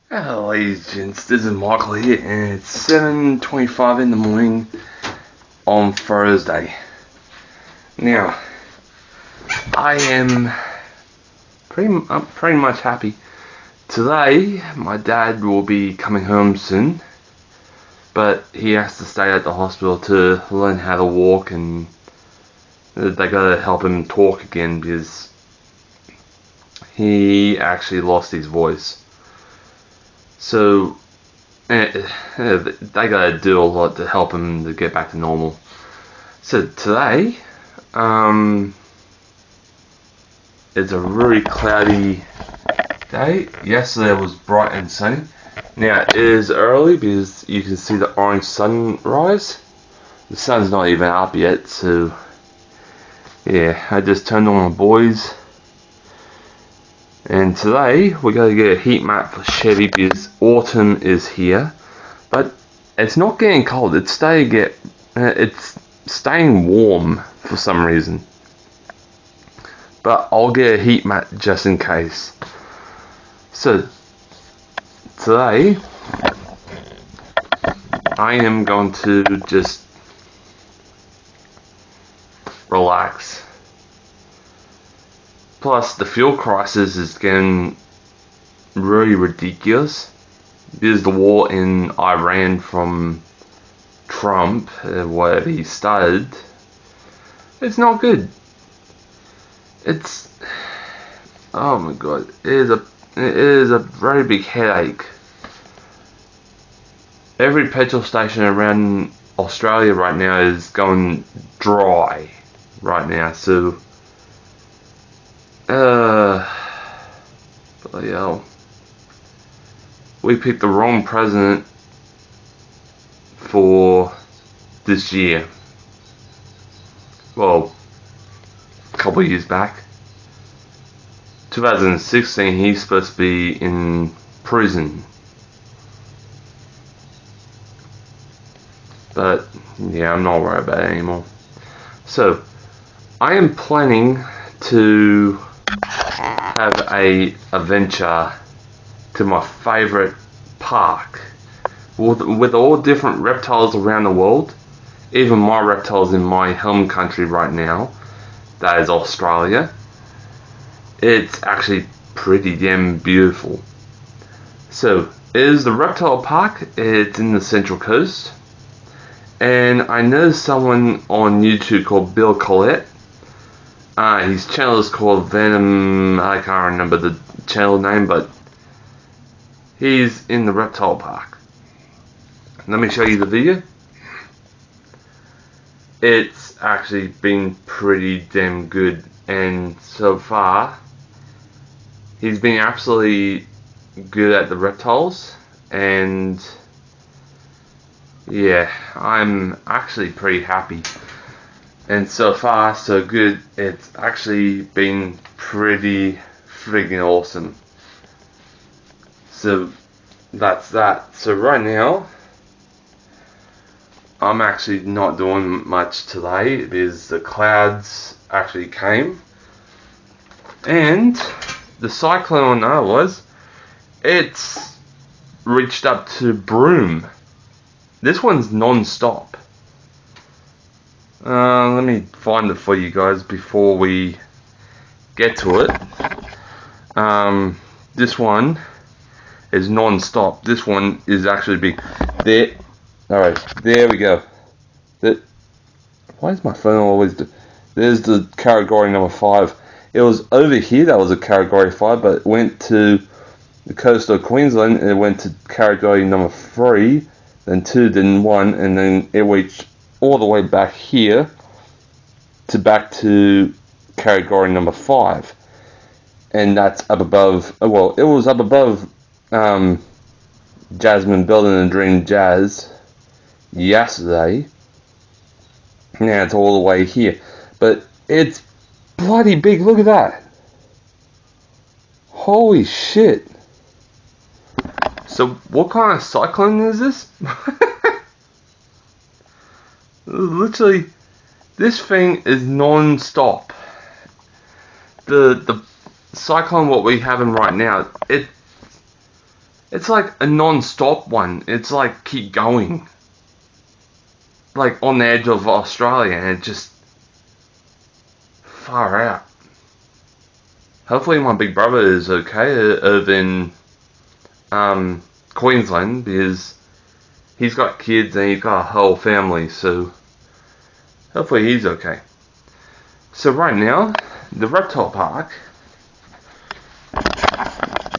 Hello ladies and gents, this is Michael here and it's 7:25 in the morning on Thursday. Now, I am pretty much happy. Today, my dad will be coming home soon, but he has to stay at the hospital to learn how to walk, and they gotta help him talk again because he actually lost his voice. So they gotta do a lot to help him to get back to normal. So today, it's a really cloudy day. Yesterday was bright and sunny. Now it is early because you can see the orange sunrise. The sun's not even up yet, so yeah, I just turned on my boys. And today we're going to get a heat mat for Chevy because autumn is here, but it's not getting cold. It's staying warm for some reason. But I'll get a heat mat just in case. So today I am going to just relax. Plus, the fuel crisis is getting really ridiculous because the war in Iran from Trump, whatever he started, it's not good. Oh my god, it is a very big headache. Every petrol station around Australia right now is going dry right now, so bloody hell. We picked the wrong president for this year. Well, a couple of years back. 2016, he's supposed to be in prison. But, yeah, I'm not worried about it anymore. So, I am planning to have a adventure to my favorite park with all different reptiles around the world. Even my reptiles in my home country right now, that is Australia. It's actually pretty damn beautiful. So it is the reptile park. It's in the Central Coast, and I know someone on YouTube called Bill Collette. His channel is called Venom. I can't remember the channel name, but he's in the reptile park. Let me show you the video. It's actually been pretty damn good, and so far he's been absolutely good at the reptiles, and yeah, I'm actually pretty happy. And so far, so good. It's actually been pretty friggin' awesome. So that's that. So right now, I'm actually not doing much today because the clouds actually came. And the cyclone it's reached up to Broome. This one's non-stop. Let me find it for you guys before we get to it. This one is non-stop. This one is actually big. There. Alright, there we go. Why is my phone always... There's the category number 5. It was over here, that was a category 5, but it went to the coast of Queensland, and it went to category number 3, then 2, then 1, and then it reached all the way back here back to category number 5, and that's up above. Well, it was up above Jasmine Building and Dream Jazz yesterday. Now it's all the way here, but it's bloody big. Look at that! Holy shit! So what kind of cyclone is this? Literally, this thing is non-stop. The cyclone what we're having right now, it's like a non-stop one. It's like keep going. Like on the edge of Australia, and it just far out. Hopefully my big brother is okay over in Queensland, because he's got kids and he's got a whole family, so hopefully he's okay. So right now, the reptile park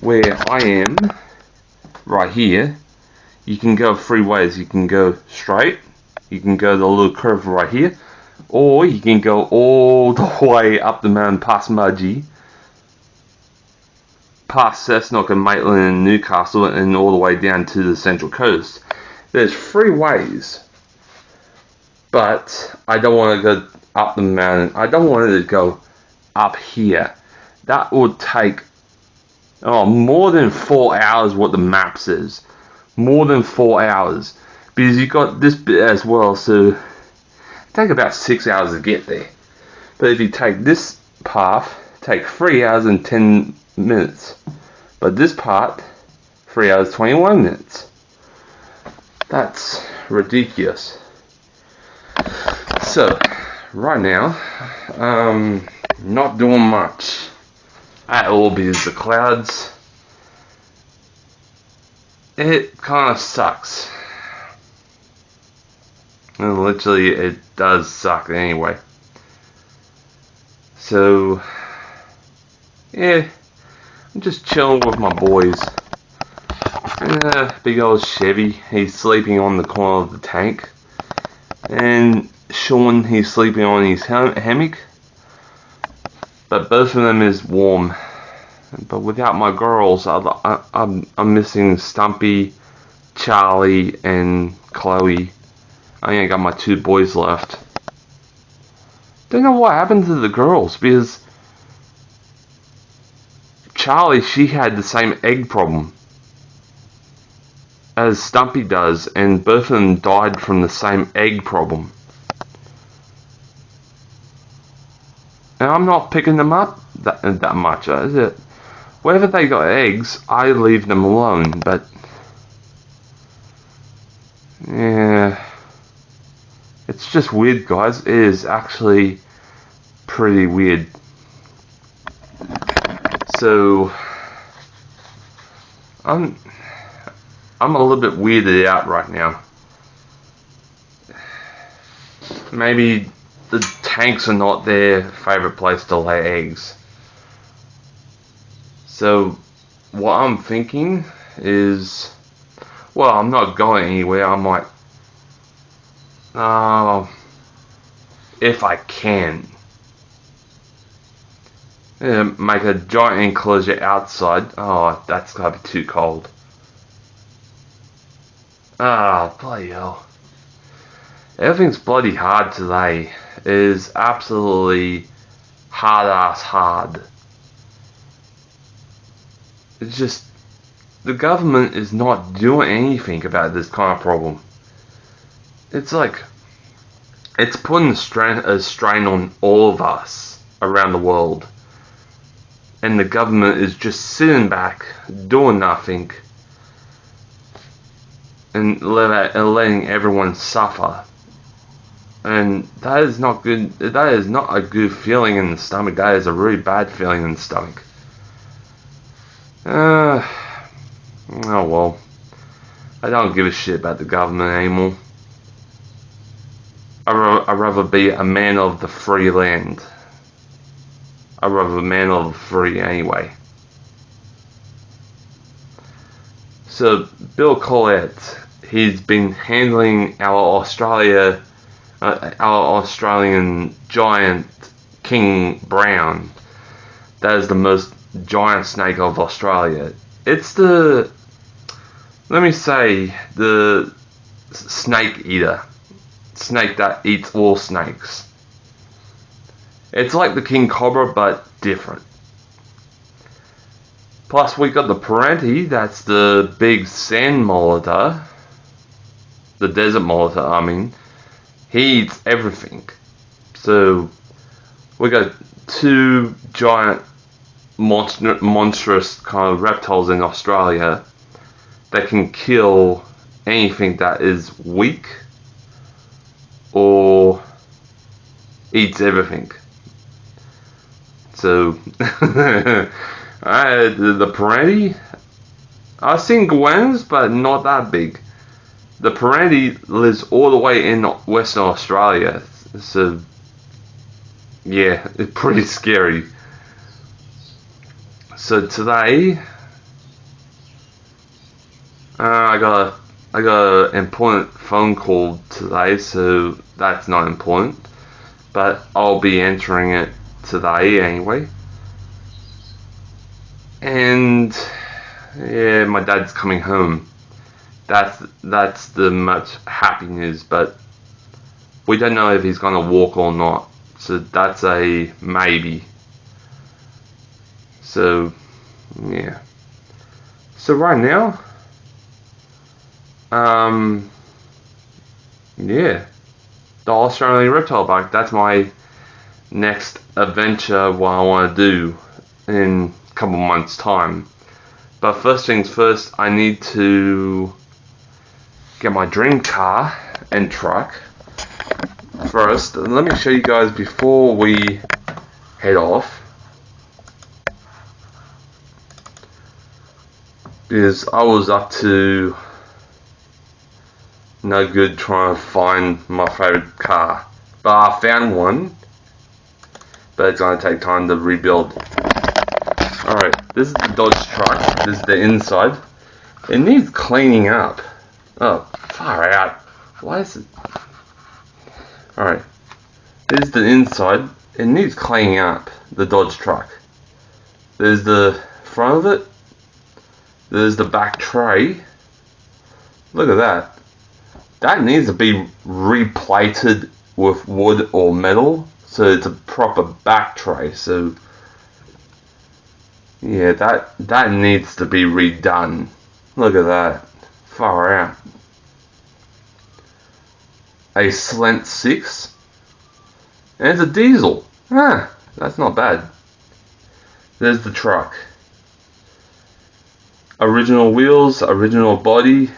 where I am, right here, you can go three ways. You can go straight, you can go the little curve right here, or you can go all the way up the mountain past Mudgee, past Cessnock and Maitland and Newcastle, and all the way down to the Central Coast. There's three ways, but I don't want to go up the mountain. I don't want it to go up here. That would take more than 4 hours what the map says. More than 4 hours. Because you got this bit as well, so it take about 6 hours to get there. But if you take this path, take 3 hours and 10 minutes. But this part, 3 hours 21 minutes. That's ridiculous. So, right now, not doing much at all because the clouds, it kind of sucks. And literally, it does suck anyway. So, yeah, I'm just chilling with my boys. And big old Chevy, he's sleeping on the corner of the tank. And Sean, he's sleeping on his hammock. But both of them is warm. But without my girls, I'm missing Stumpy, Charlie, and Chloe. I ain't got my two boys left. Don't know what happened to the girls, because Charlie, she had the same egg problem as Stumpy does, and both of them died from the same egg problem. And I'm not picking them up that much, is it? Wherever they got eggs, I leave them alone, but yeah, it's just weird, guys. It is actually pretty weird. So I'm a little bit weirded out right now. Maybe the tanks are not their favourite place to lay eggs. So what I'm thinking is, well, I'm not going anywhere. I might, if I can, make a giant enclosure outside. Oh, that's gotta be too cold. Bloody hell. Everything's bloody hard today. It is absolutely hard-ass hard. It's just, the government is not doing anything about this kind of problem. It's like, it's putting a strain on all of us around the world. And the government is just sitting back, doing nothing, and letting everyone suffer. And that is not good. That is not a good feeling in the stomach. That is a really bad feeling in the stomach. Oh well. I don't give a shit about the government anymore. I'd rather be a man of the free land. I'd rather be a man of the free anyway. So Bill Collette, he's been handling our Australian giant king brown. That is the most giant snake of Australia. It's the, let me say, the snake eater. Snake that eats all snakes. It's like the king cobra, but different. Plus we got the Parenti, that's the big sand monitor. The desert monitor, I mean. He eats everything. So we got two giant monstrous kind of reptiles in Australia that can kill anything that is weak or eats everything. So, the Perenni, I've seen guanos, but not that big. The Perenni lives all the way in Western Australia, so yeah, it's pretty scary. So today, I got an important phone call today, so that's not important. But I'll be entering it today anyway. And yeah, my dad's coming home. That's the much happy news, but we don't know if he's gonna walk or not. So that's a maybe. So yeah. So right now, yeah, the Australian Reptile Park. That's my next adventure. What I want to do in a couple months' time. But first things first, I need to get my dream car and truck. First, let me show you guys before we head off. Because I was up to no good trying to find my favorite car. But I found one. But it's going to take time to rebuild. Alright, this is the Dodge truck. This is the inside. It needs cleaning up. Oh, far out. Why is it? Alright, this is the inside. It needs cleaning up, the Dodge truck. There's the front of it. There's the back tray. Look at that. That needs to be replated with wood or metal, so it's a proper back tray. So yeah, that needs to be redone. Look at that. Far out. A Slent 6. And it's a diesel. That's not bad. There's the truck. Original wheels, original body,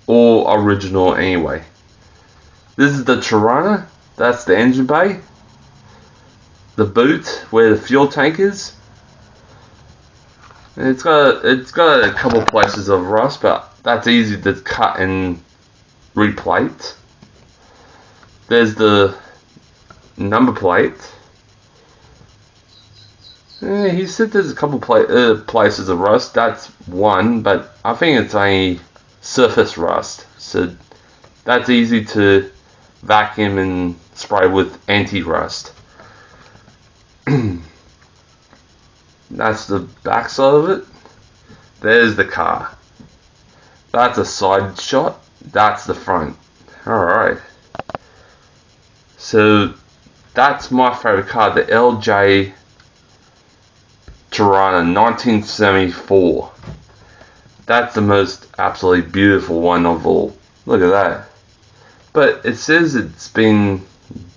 all original anyway. This is the Tirana. That's the engine bay. The boot where the fuel tank is. And it's got a couple places of rust, but that's easy to cut and replate. There's the number plate. He said there's a couple places of rust. That's one, but I think it's a surface rust. So that's easy to vacuum and spray with anti-rust. That's the back side of it. There's the car. That's a side shot. That's the front. Alright. So that's my favorite car, the LJ Tirana 1974. That's the most absolutely beautiful one of all. Look at that. But it says it's been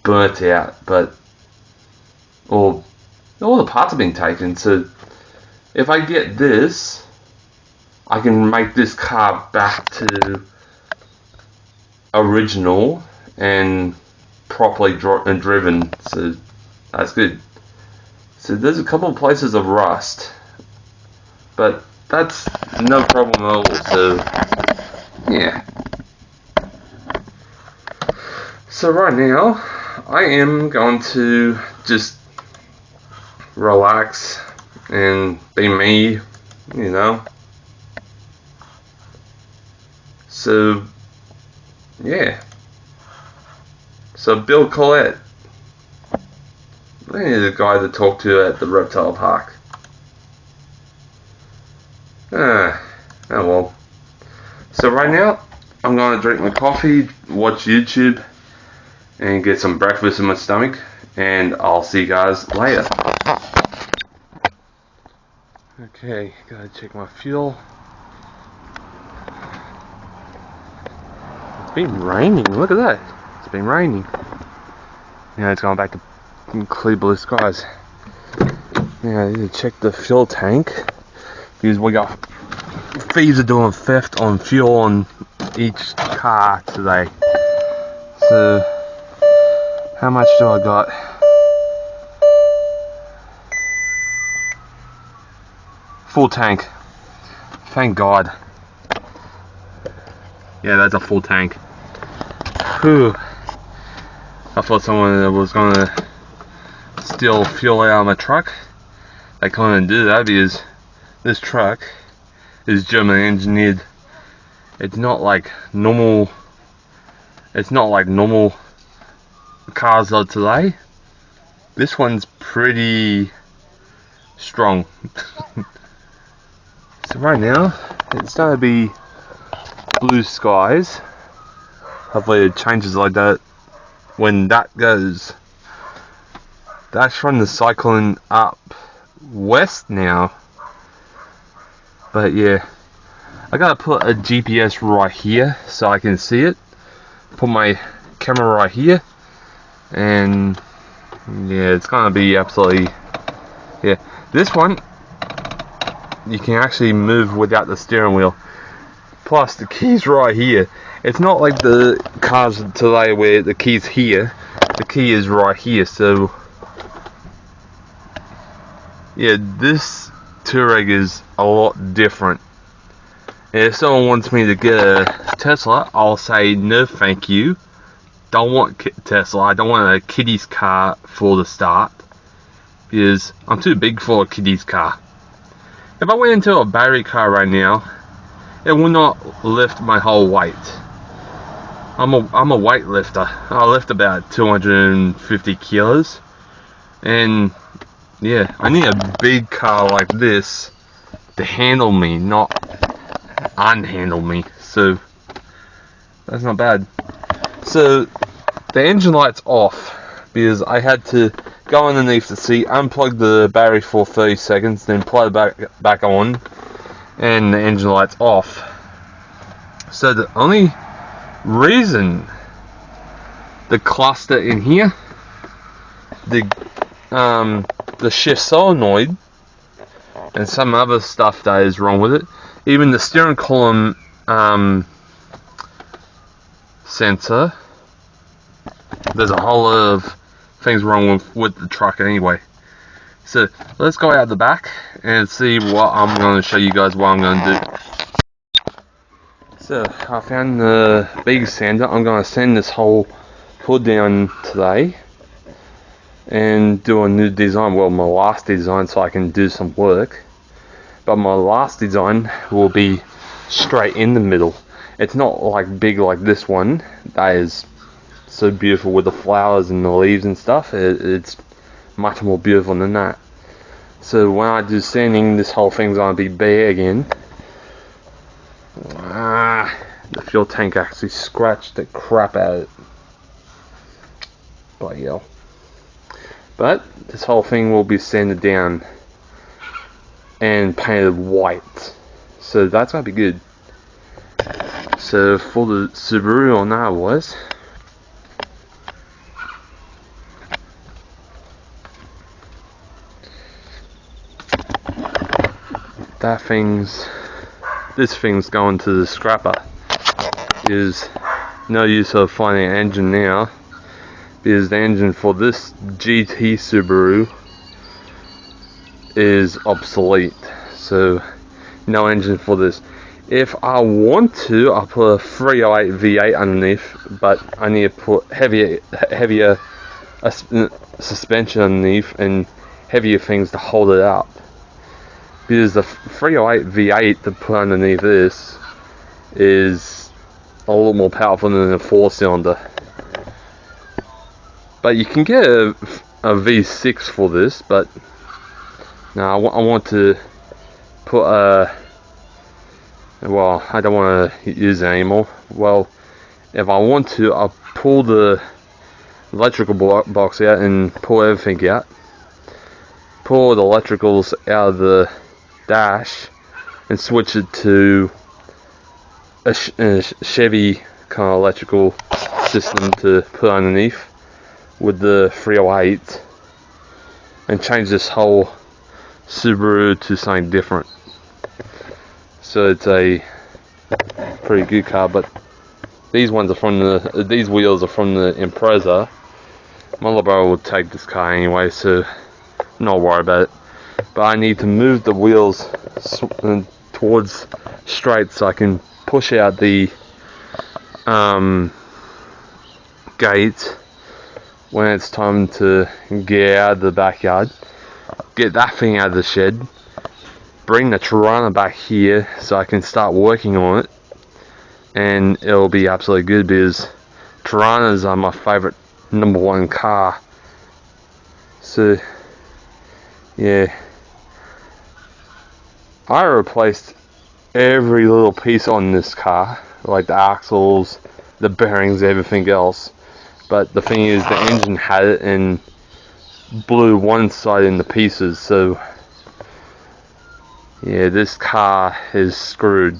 burnt out, but all the parts have been taken. So if I get this, I can make this car back to original and properly driven. So that's good. So there's a couple of places of rust, but that's no problem at all. So yeah. So right now, I am going to just relax and be me, you know. So yeah. So Bill Collette, I need a guy to talk to at the reptile park. Oh well. So right now, I'm going to drink my coffee, watch YouTube, and get some breakfast in my stomach, and I'll see you guys later. Okay, gotta check my fuel. It's been raining, look at that. It's been raining. Now it's going back to clear blue skies. Now I need to check the fuel tank because we got thieves are doing theft on fuel on each car today. So how much do I got? Full tank. Thank God. Yeah, that's a full tank. Whew. I thought someone was gonna steal fuel out of my truck. They couldn't do that because this truck is German engineered. It's not like normal. It's not like normal cars of today. This one's pretty strong. So right now it's gonna be blue skies. Hopefully it changes like that when that goes. That's from the cycling up west now. But yeah, I gotta put a GPS right here so I can see it. Put my camera right here, and yeah, it's gonna be absolutely, yeah. This one you can actually move without the steering wheel. Plus the keys right here. It's not like the cars today where the key's here. The key is right here. So yeah, this Touareg is a lot different. And if someone wants me to get a Tesla, I'll say no thank you. Don't want Tesla. I don't want a kiddie's car for the start, because I'm too big for a kiddie's car. If I went into a battery car right now, it will not lift my whole weight. I'm a weightlifter. I lift about 250 kilos, and yeah, I need a big car like this to handle me, not unhandle me. So that's not bad. So the engine light's off because I had to go underneath the seat, unplug the battery for 30 seconds, then plug it back on, and the engine light's off. So the only reason the cluster in here, the shift solenoid, and some other stuff that is wrong with it, even the steering column sensor, there's a whole lot of things wrong with the truck anyway. So let's go out the back and see what I'm going to show you guys what I'm going to do. So I found the big sander. I'm going to sand this whole hood down today and do a new design. Well, my last design, so I can do some work. But my last design will be straight in the middle. It's not like big like this one that is so beautiful with the flowers and the leaves and stuff. It's much more beautiful than that. So when I do sanding, this whole thing's gonna be bare again. The fuel tank actually scratched the crap out of it. Bloody hell. But this whole thing will be sanded down and painted white. So that's gonna be good. So for the Subaru on that was, this thing's going to the scrapper. Is no use of finding an engine now, because the engine for this GT Subaru is obsolete. So no engine for this. If I want to, I'll put a 308 V8 underneath, but I need to put heavier suspension underneath and heavier things to hold it up. Because the 308 V8 to put underneath this is a lot more powerful than a 4-cylinder. But you can get a V6 for this, but no, I want to put a, well, I don't want to use it anymore. Well, if I want to, I'll pull the electrical box out and pull everything out. Pull the electricals out of the dash and switch it to a Chevy kind of electrical system to put underneath with the 308, and change this whole Subaru to something different. So it's a pretty good car, but these wheels are from the Impreza. My little brother will take this car anyway, so not worry about it. But I need to move the wheels towards straight so I can push out the gate when it's time to get out of the backyard. Get that thing out of the shed. Bring the Tirana back here so I can start working on it. And it'll be absolutely good because Tiranas are my favourite #1 car. So, yeah. I replaced every little piece on this car, like the axles, the bearings, everything else. But the thing is, the engine had it and blew one side into pieces, so yeah, this car is screwed.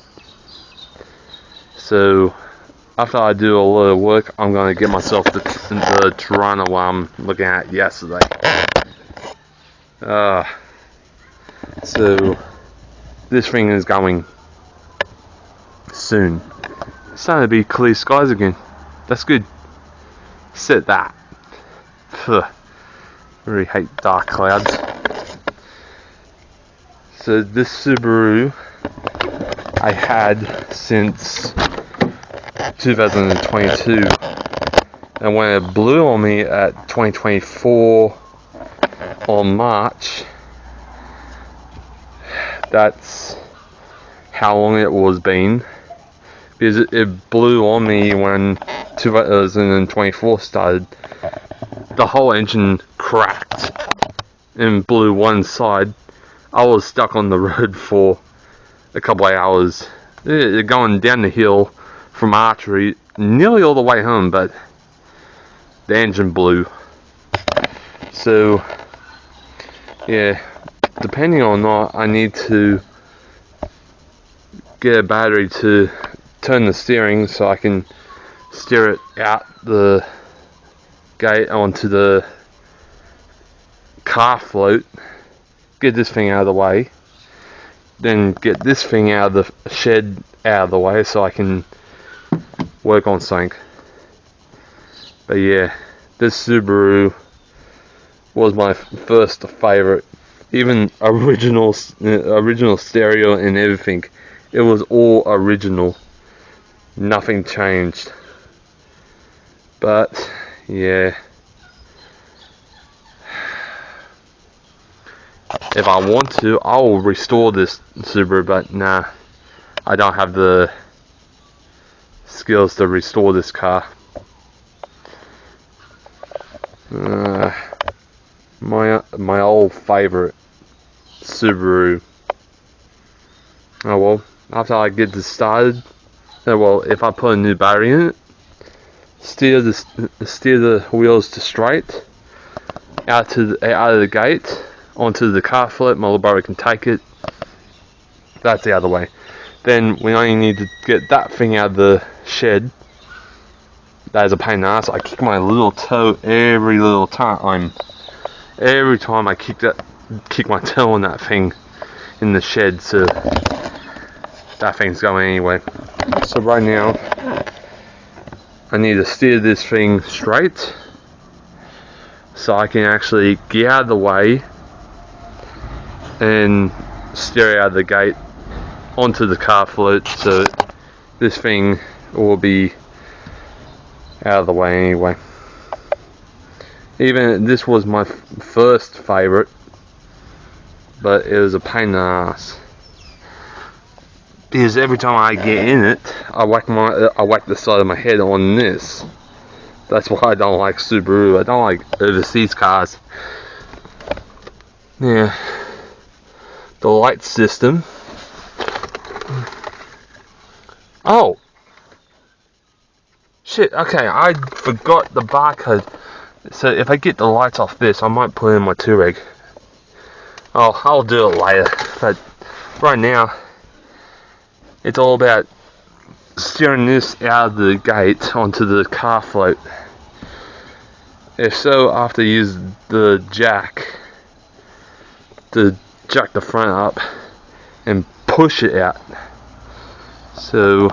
So after I do a lot of work, I'm going to get myself the Tirana one I'm looking at yesterday. So this thing is going soon. It's starting to be clear skies again. That's good. Set that. Pugh. Really hate dark clouds. So this Subaru I had since 2022, and when it blew on me at 2024 on March, that's how long it was been, because it blew on me when 2024 started. The whole engine cracked and blew one side. I was stuck on the road for a couple of hours, going down the hill from Archery, nearly all the way home, but the engine blew. So, yeah, depending or not, I need to get a battery to turn the steering so I can steer it out the gate onto the car float. Get this thing out of the way, then get this thing out of the shed out of the way so I can work on something. But yeah, this Subaru was my first favorite. Even original stereo and everything, it was all original, nothing changed. But yeah, if I want to, I will restore this Subaru, but nah, I don't have the skills to restore this car. My old favorite Subaru. Oh well, after I get this started, if I put a new battery in it, steer the wheels to straight out of the gate onto the car float. My little brother can take it. That's the other way. Then we only need to get that thing out of the shed. That is a pain in the ass. I kick my little toe every time. Every time I kick my toe on that thing in the shed, so that thing's going anyway. So right now, I need to steer this thing straight so I can actually get out of the way and steer out of the gate onto the car float, so this thing will be out of the way anyway. Even this was my first favorite, but it was a pain in the ass because every time I get in it, I whack the side of my head on this. That's why I don't like Subaru. I don't like overseas cars. Yeah, the light system. Oh shit! Okay, I forgot the barcode. So if I get the lights off this, I might put in my Touareg. Oh, I'll do it later. But right now, it's all about steering this out of the gate onto the car float. If so, I have to use the jack to jack the front up and push it out, so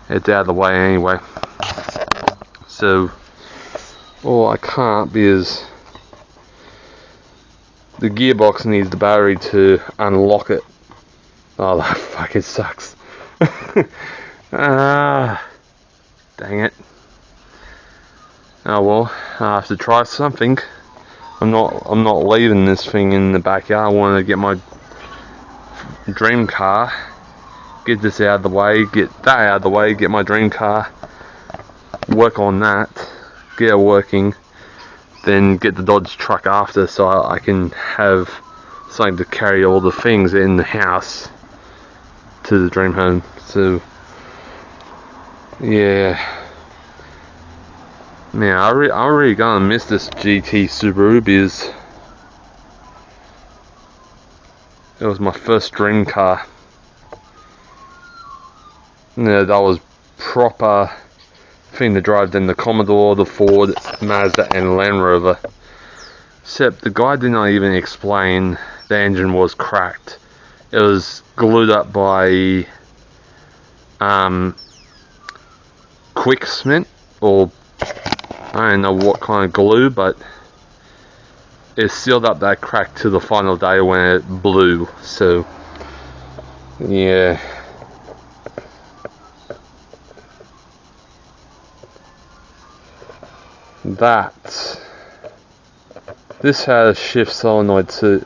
it's out of the way anyway. So, I can't, because the gearbox needs the battery to unlock it. Oh, that fucking sucks. Dang it. Oh well, I have to try something. I'm not leaving this thing in the backyard. I want to get my dream car, get this out of the way, get that out of the way, get my dream car, work on that, get it working, then get the Dodge truck after, so I can have something to carry all the things in the house to the dream home. So yeah. Now, I'm really gonna miss this GT Subaru, because it was my first dream car. Yeah, that was proper thing to drive than the Commodore, the Ford, Mazda and Land Rover. Except the guy did not even explain the engine was cracked. It was glued up by quick cement, or I don't know what kind of glue, but it sealed up that crack to the final day when it blew. So yeah, this had a shift solenoid too.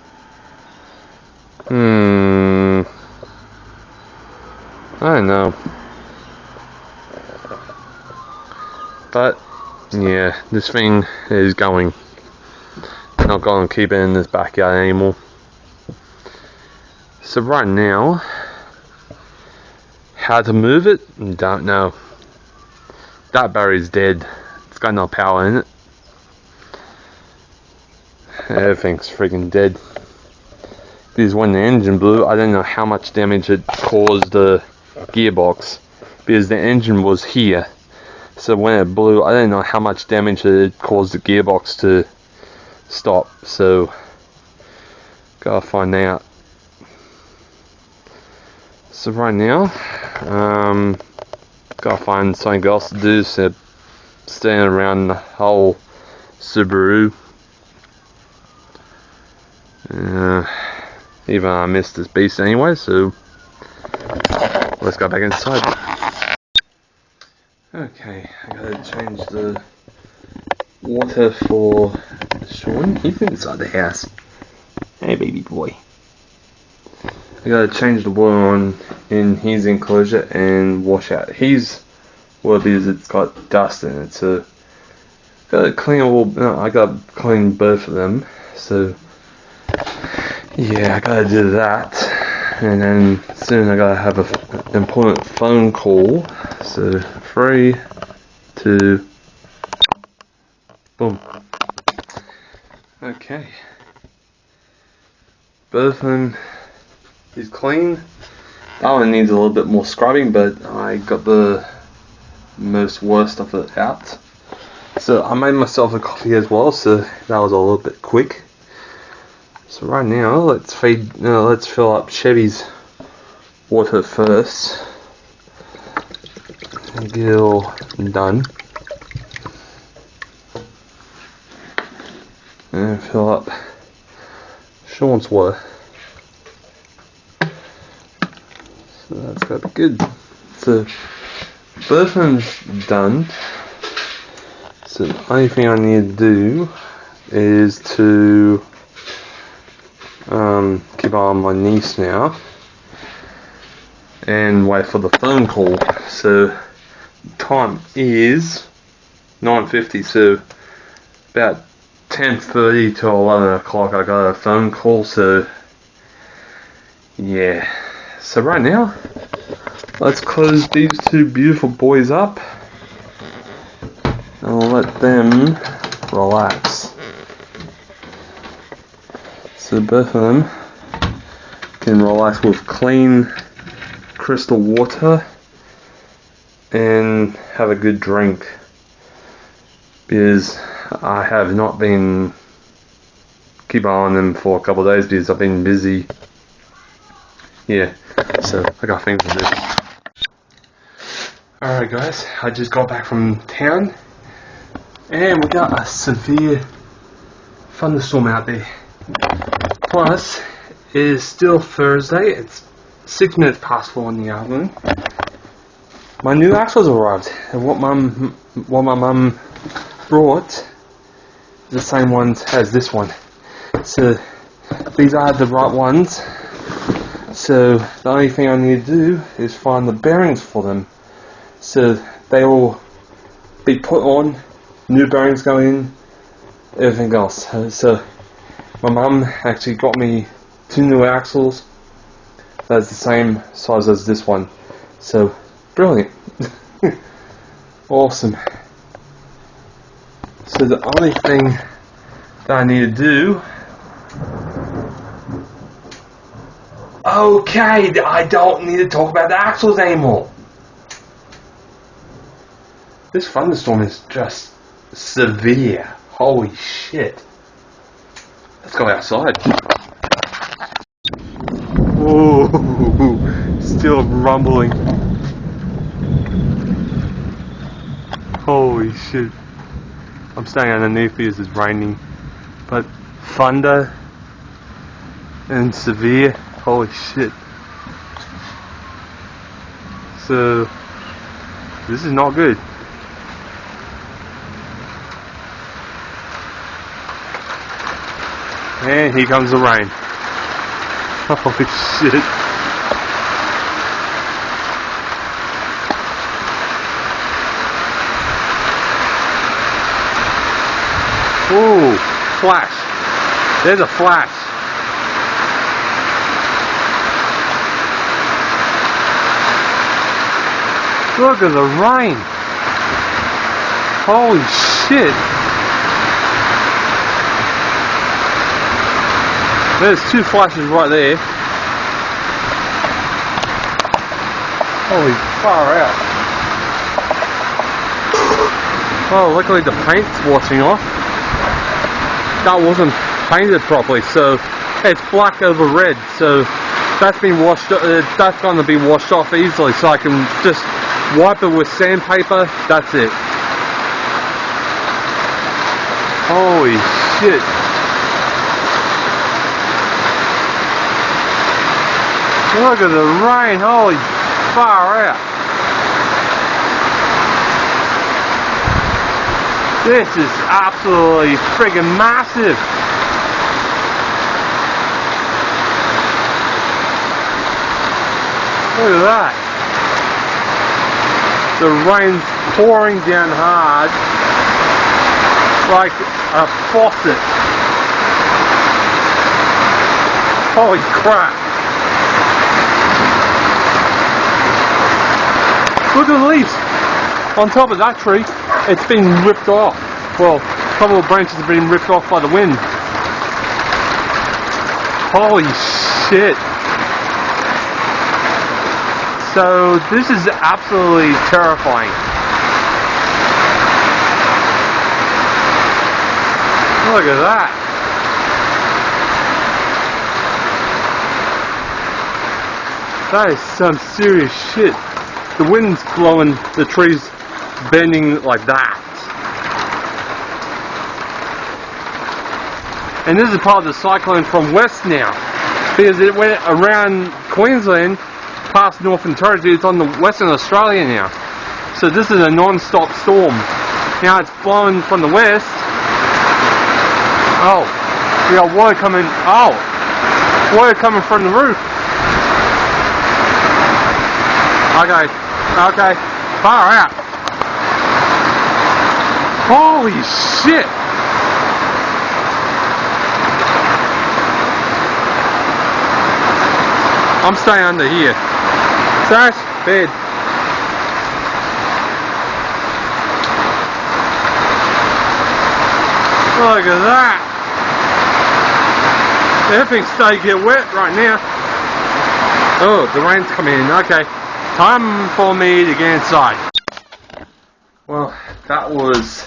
I don't know, but yeah, this thing is going. Not going to keep it in this backyard anymore. So right now, how to move it? Don't know. That battery's dead. It's got no power in it. Everything's freaking dead. Because when the engine blew, I don't know how much damage it caused the gearbox, because the engine was here. So when it blew, I don't know how much damage it caused the gearbox to stop. So gotta find out. So right now, gotta find something else to do. So staying around the whole Subaru. Even I missed this beast anyway, so let's go back inside. Okay, I gotta change the water for Sean. He's inside the house. Hey, baby boy. I gotta change the water on in his enclosure and wash out his water, because it's got dust in it. So gotta clean I gotta clean both of them. So yeah, I gotta do that, and then soon I gotta have an important phone call. So 3, 2, boom. Okay, both of them is clean. That one needs a little bit more scrubbing, but I got the most worst of it out. So I made myself a coffee as well, so that was a little bit quick. So right now, let's fill up Chevy's water first and get it all done. And fill up Sean's water. So that's got to be good. So both of them's done. So the only thing I need to do is to keep on my niece now and wait for the phone call. So time is 9:50, so about 10:30 to 11 o'clock I got a phone call. So yeah, so right now let's close these two beautiful boys up and I'll let them relax. So both of them can relax with clean crystal water and have a good drink, because I have not been keep on them for a couple of days because I've been busy. Yeah, so I got things to do. Alright guys, I just got back from town and we got a severe thunderstorm out there. Plus, it is still Thursday, it's 6 minutes past 4 in the afternoon. My new axles arrived, and what my mum brought, the same ones as this one. So, these are the right ones. So, the only thing I need to do is find the bearings for them. So, they will be put on, new bearings go in, everything else. So, my mum actually got me 2 new axles. That's the same size as this one. So, brilliant. Awesome. So the only thing that I need to do... Okay, I don't need to talk about the axles anymore. This thunderstorm is just severe. Holy shit. Let's go outside. Whoa, still rumbling. Holy shit. I'm staying underneath because it's raining. But thunder and severe, holy shit. So, this is not good. And here comes the rain. Holy shit. Ooh, flash. There's a flash. Look at the rain. Holy shit. There's 2 flashes right there. Holy far out. Oh, luckily the paint's washing off. That wasn't painted properly, so it's black over red, so that's been washed. That's going to be washed off easily, so I can just wipe it with sandpaper. That's it. Holy shit! Look at the rain! Holy far out! This is absolutely friggin' massive! Look at that! The rain's pouring down hard like a faucet. Holy crap! Look at the leaves! On top of that tree, it's been ripped off. Well, a couple of branches have been ripped off by the wind. Holy shit. So, this is absolutely terrifying. Look at that. That is some serious shit. The wind's blowing the trees, bending like that. And this is part of the cyclone from west now, because it went around Queensland, past Northern Territory. It's on the Western Australia now. So this is a non-stop storm. Now it's blowing from the west. Oh, we got water coming. Oh, water coming from the roof. Okay, okay, far out. Holy shit! I'm staying under here. Sash, bed. Look at that. Everything's starting to get wet right now. Oh, the rain's coming in. Okay. Time for me to get inside. Well, that was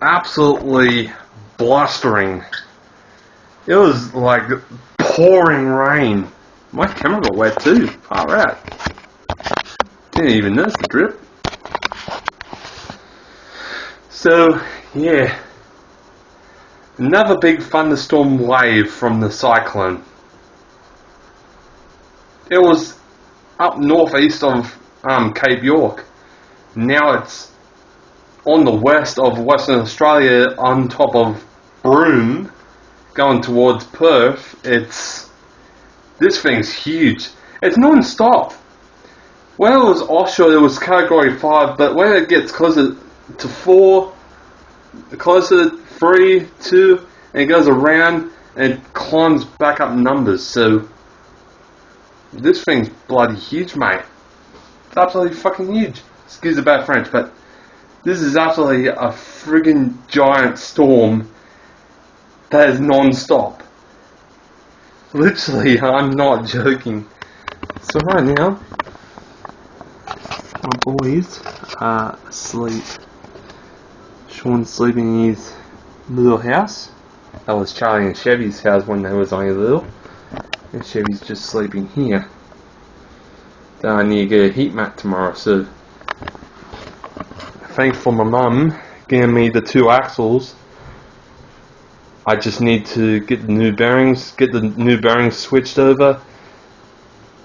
absolutely blustering. It was like pouring rain. My camera got wet too. Alright. Didn't even notice the drip. So, yeah. Another big thunderstorm wave from the cyclone. It was up northeast of Cape York. Now it's on the west of Western Australia, on top of Broome, going towards Perth. This thing's huge. It's non-stop. When it was offshore, it was category 5, but when it gets closer to 4, closer to 3, 2, and it goes around and it climbs back up numbers. So this thing's bloody huge, mate. It's absolutely fucking huge. Excuse the bad French, but this is absolutely a friggin' giant storm that is non-stop. Literally, I'm not joking. So right now, my boys are asleep. Sean's sleeping in his little house. That was Charlie and Chevy's house when they was only little. And Chevy's just sleeping here. Then I need to get a heat mat tomorrow, so thankful my mum giving me the 2 axles. I just need to get the new bearings, switched over,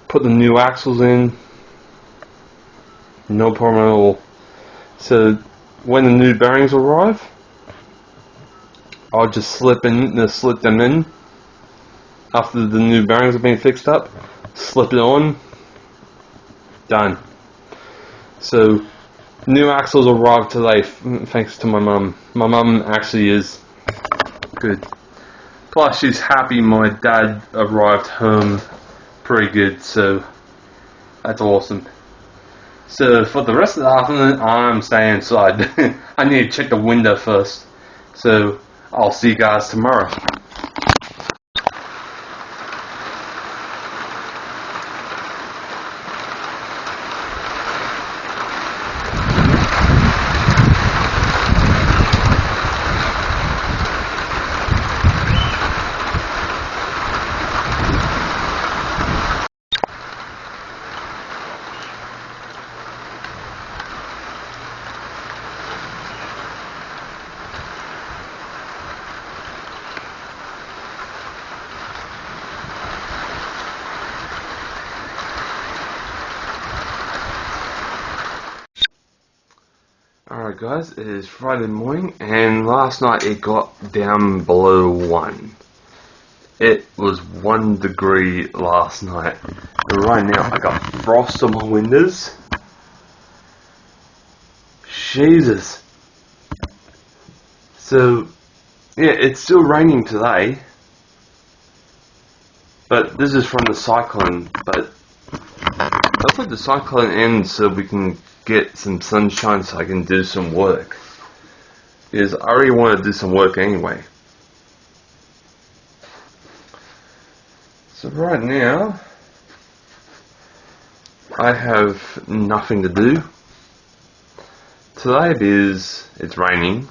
put the new axles in. No problem at all. So when the new bearings arrive, I'll just slip them in after the new bearings have been fixed up. Slip it on. Done. So new axles arrived today, thanks to my mum. My mum actually is good. Plus, she's happy my dad arrived home pretty good, so that's awesome. So for the rest of the afternoon, I'm staying inside. I need to check the window first. So I'll see you guys tomorrow. Alright guys, it is Friday morning, and last night it got down below 1. It was 1 degree last night. And right now I got frost on my windows. Jesus. So, yeah, it's still raining today. But this is from the cyclone, but hopefully the cyclone ends so we can get some sunshine so I can do some work. Because I already want to do some work anyway. So right now, I have nothing to do. Today it's raining.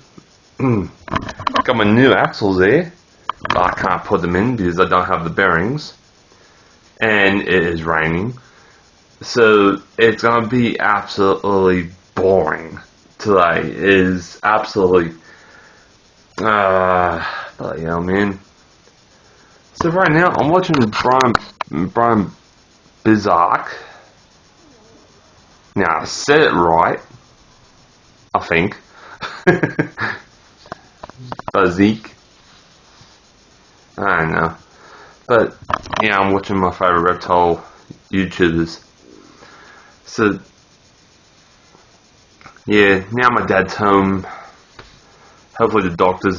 Got my new axles there, but I can't put them in because I don't have the bearings. And it is raining. So it's gonna be absolutely boring today. It is absolutely bloody hell, man. So right now I'm watching Brian Bizarre. Now I said it right, I think. Bazik. I don't know. But yeah, I'm watching my favorite reptile YouTubers. So, yeah, now my dad's home. Hopefully the doctors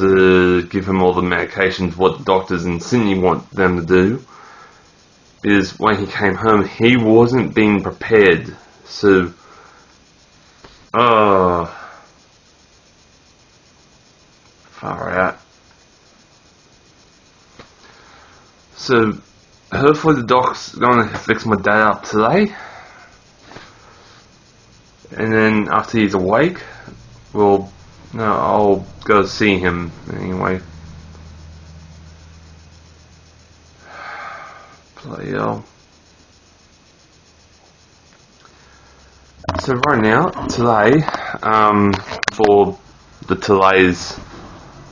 give him all the medications what the doctors in Sydney want them to do. Because when he came home, he wasn't being prepared. So, far out. So, hopefully the doc's going to fix my dad up today. And then after he's awake, I'll go see him anyway. Bloody hell. So right now, today, for the today's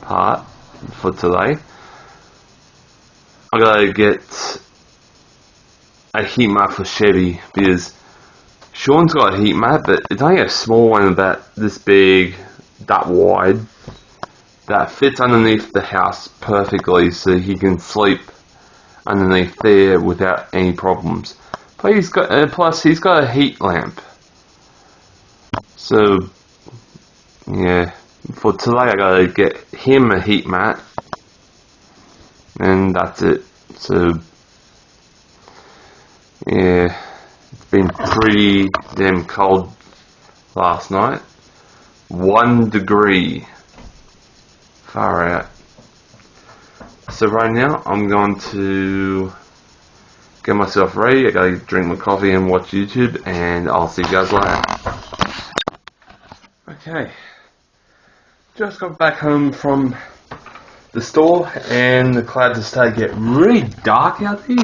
part, for today, I gotta get a heat mat for Chevy, because Sean's got a heat mat, but it's only a small one about this big, that wide, that fits underneath the house perfectly, so he can sleep underneath there without any problems. But plus he's got a heat lamp. So yeah, for today I gotta get him a heat mat, and that's it. So yeah, it's been pretty damn cold last night. 1 degree. Far out. So right now I'm going to get myself ready. I gotta drink my coffee and watch YouTube, and I'll see you guys later. Okay, just got back home from the store, and the clouds have started to get really dark out there.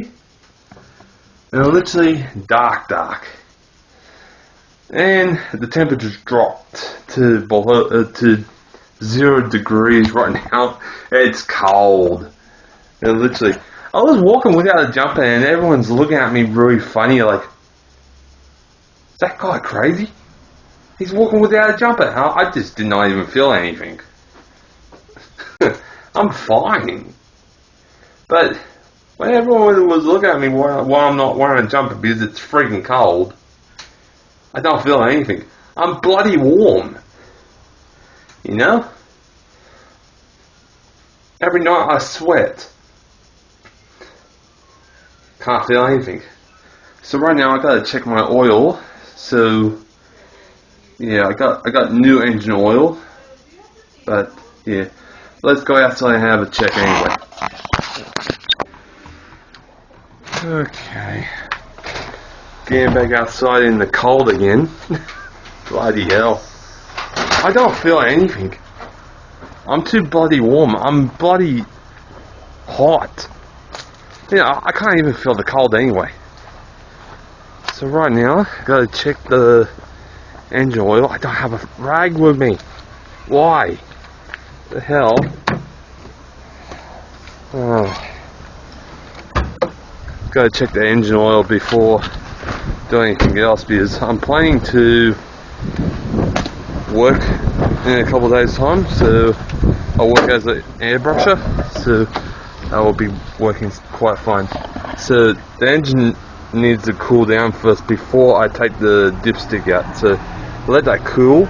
They're literally dark. And the temperature's dropped to below, to 0 degrees right now. It's cold. And literally, I was walking without a jumper, and everyone's looking at me really funny, like, is that guy crazy? He's walking without a jumper. I just did not even feel anything. I'm fine. But when everyone was looking at me while I'm not wearing a jumper because it's freaking cold, I don't feel anything. I'm bloody warm. You know? Every night I sweat. Can't feel anything. So right now I gotta check my oil. So yeah, I got new engine oil. But yeah, let's go outside and have a check anyway. Okay. Getting back outside in the cold again. Bloody hell. I don't feel anything. I'm too bloody warm. I'm bloody hot. Yeah, I can't even feel the cold anyway. So right now, I gotta check the engine oil. I don't have a rag with me. Why? The hell? Oh. Gotta check the engine oil before doing anything else, because I'm planning to work in a couple of days time. So I'll work as an airbrusher, so that will be working quite fine. So the engine needs to cool down first before I take the dipstick out, so let that cool.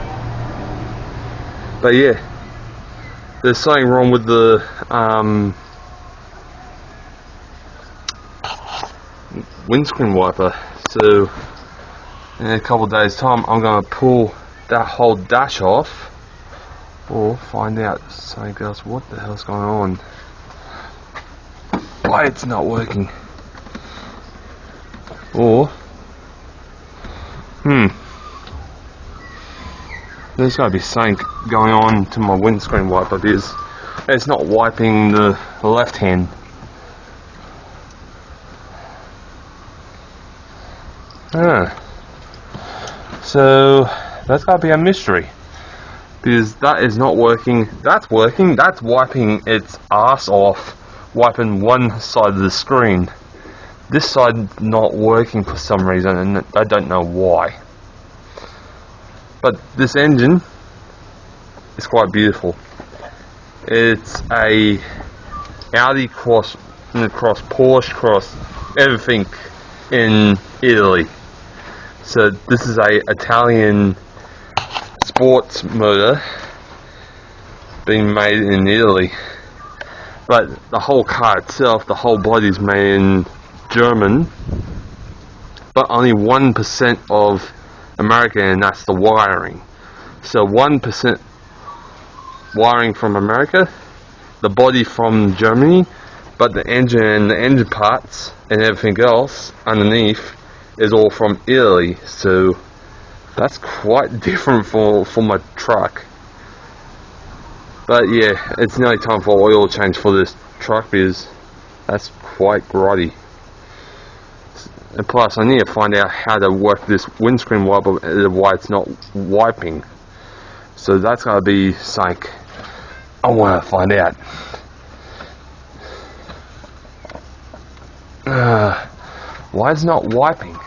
But yeah, there's something wrong with the windscreen wiper, so in a couple of days time I'm going to pull that whole dash off, or find out something else. What the hell's going on? Why it's not working? Or there's got to be something going on to my windscreen wiper, because it's not wiping the left hand. So that's got to be a mystery, because that is not working. That's working. That's wiping its ass off, wiping one side of the screen. This side not working for some reason, and I don't know why. But this engine is quite beautiful. It's a Audi cross Porsche cross everything in Italy. So this is a Italian sports motor being made in Italy, but the whole car itself, the whole body is made in German, but only 1% of American, and that's the wiring. So 1% wiring from America, the body from Germany, but the engine and the engine parts and everything else underneath is all from Italy. So that's quite different for my truck. But yeah, it's nearly time for oil change for this truck, because that's quite grotty. And plus, I need to find out how to work this windscreen wiper, why it's not wiping. So that's gotta be something I want to find out. Why is it not wiping?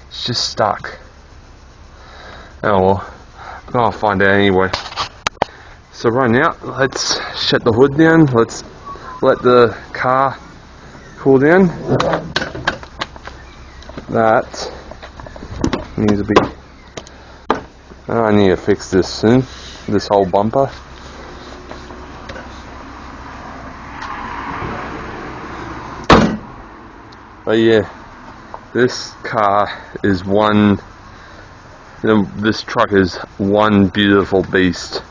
It's just stuck. Oh well, I'm gonna find out anyway. So right now, let's shut the hood down. Let's let the car cool down. That needs to be. I need to fix this soon. This whole bumper. But yeah, this car is one. This truck is one beautiful beast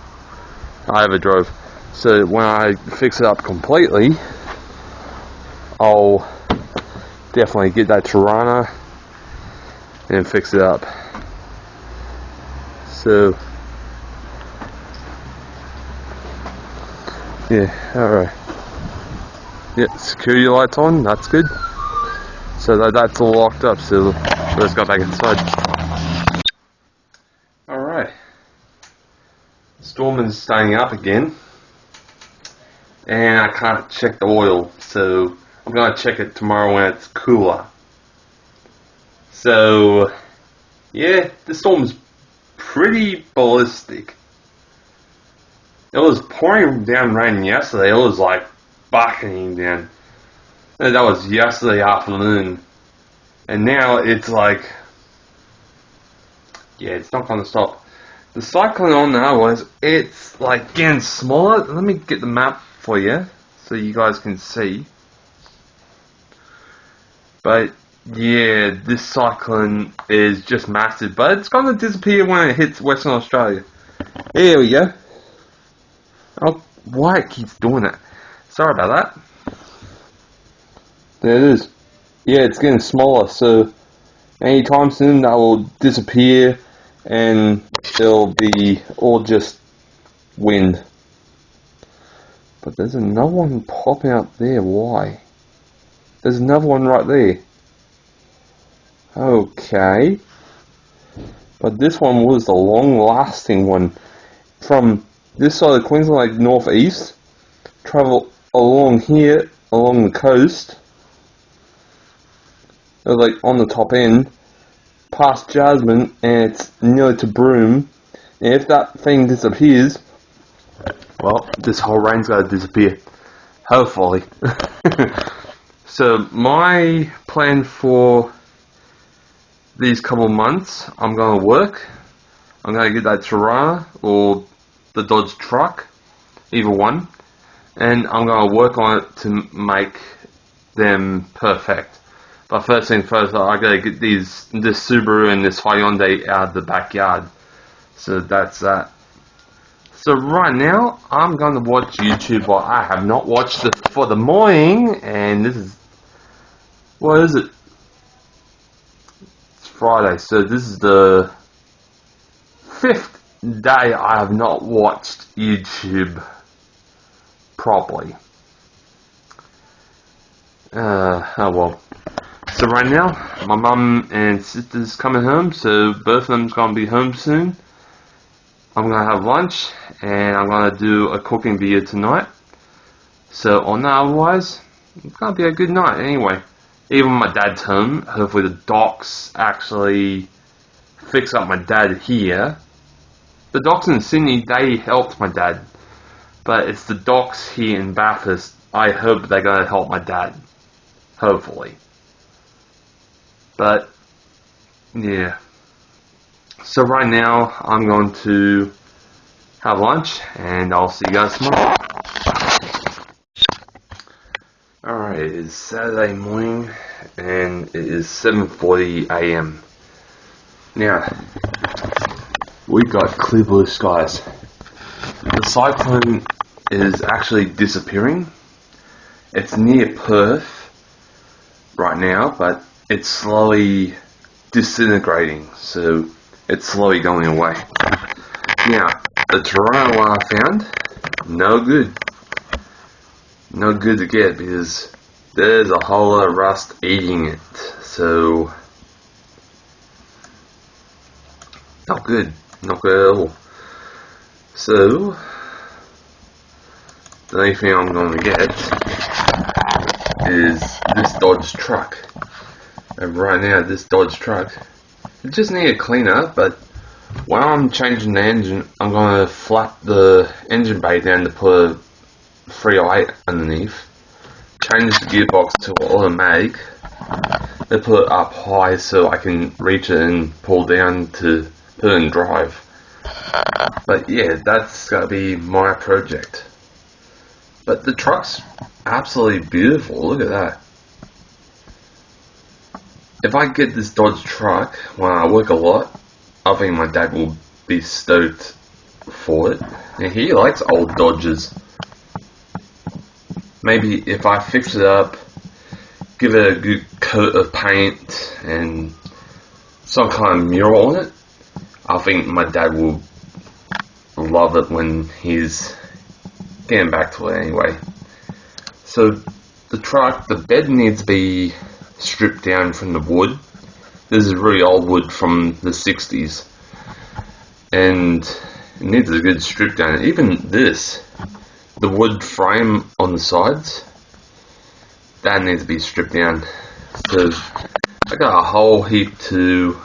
I ever drove. So when I fix it up completely, I'll definitely get that Tirana and fix it up. So yeah, alright. Yeah, security lights on, that's good. So that's all locked up, so let's go back inside. Alright. Storm is staying up again. And I can't check the oil, so I'm going to check it tomorrow when it's cooler. So, yeah, the storm's pretty ballistic. It was pouring down rain yesterday. It was like bucketing down. And that was yesterday afternoon. And now it's like, yeah, it's not going to stop. The cyclone on now was, it's like getting smaller. Let me get the map for you so you guys can see. But yeah, this cyclone is just massive, but it's going to disappear when it hits Western Australia. Here we go. Oh, why it keeps doing that? Sorry about that. There it is. Yeah, it's getting smaller, so anytime soon that will disappear and it'll be all just wind. But there's another one popping up there. Why? There's another one right there. Okay. But this one was the long-lasting one. From this side of Queensland, like northeast, travel along here, along the coast, like on the top end, past Jasmine, and it's nearly to Broome. And if that thing disappears, well, this whole rain's got to disappear. Hopefully. So my plan for these couple of months, I'm going to work. I'm going to get that Tirana or the Dodge truck, either one, and I'm going to work on it to make them perfect. But first thing first, I got to get this Subaru and this Hyundai out of the backyard. So that's that. So right now, I'm going to watch YouTube. Well, I have not watched it for the morning, and this is, what is it? It's Friday, so this is the 5th day I have not watched YouTube properly. Oh well. So right now, my mum and sister's coming home, so both of them's going to be home soon. I'm going to have lunch, and I'm going to do a cooking video tonight. So on that, otherwise, it's going to be a good night anyway. Even my dad's home, hopefully the docs actually fix up my dad here. The docs in Sydney, they helped my dad. But it's the docs here in Bathurst, I hope they're going to help my dad. Hopefully. But, yeah. So right now, I'm going to have lunch, and I'll see you guys tomorrow. Alright, it is Saturday morning, and it is 7:40 AM. Now, we got clear blue skies. The cyclone is actually disappearing. It's near Perth right now, but it's slowly disintegrating, so it's slowly going away. Now, the Toronto I found, no good. No good to get, because there's a whole lot of rust eating it, so not good at all. So the only thing I'm going to get is this Dodge truck. And right now, this Dodge truck, it just needs a clean up, but while I'm changing the engine, I'm going to flap the engine bay down to put a 308 underneath, change the gearbox to automatic, then put it up high so I can reach it and pull down to put it in drive. But yeah, that's got to be my project. But the truck's absolutely beautiful, look at that. If I get this Dodge truck when I work a lot, I think my dad will be stoked for it. And he likes old Dodges. Maybe if I fix it up, give it a good coat of paint and some kind of mural on it, I think my dad will love it when he's getting back to it anyway. So the truck, the bed needs to be stripped down from the wood. This is really old wood from the 60s and it needs a good strip down. Even this, the wood frame on the sides, that needs to be stripped down. So I got a whole heap to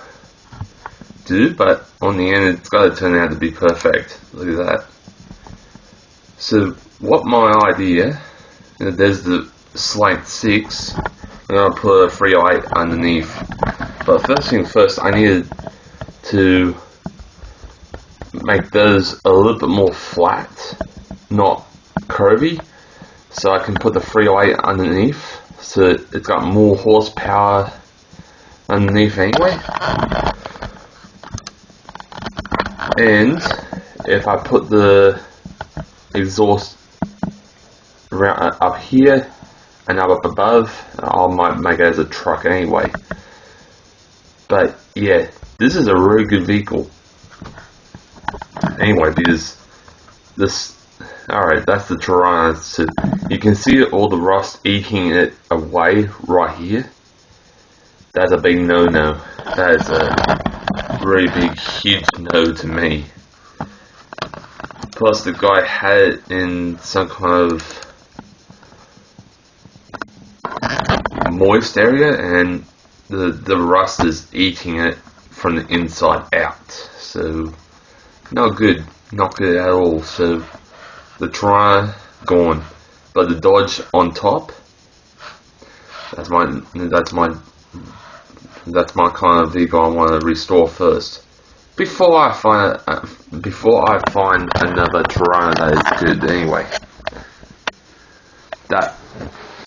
do, but on the end it's got to turn out to be perfect. Look at that. So what my idea, there's the slate 6, I'm going to put a 308 underneath. But first thing first, I needed to make those a little bit more flat, not curvy, so I can put the 308 underneath, so it's got more horsepower underneath anyway. And if I put the exhaust around up here and up above, I might make it as a truck anyway. But yeah, this is a really good vehicle. Anyway, because this, alright, that's the Tirana. So you can see all the rust eating it away right here. That's a big no-no. That is a really big, huge no to me. Plus the guy had it in some kind of moist area and the rust is eating it from the inside out. So not good at all. So the Tirana gone, but the Dodge on top, that's my kind of vehicle I want to restore first. Before I find another Tirana that is good anyway. That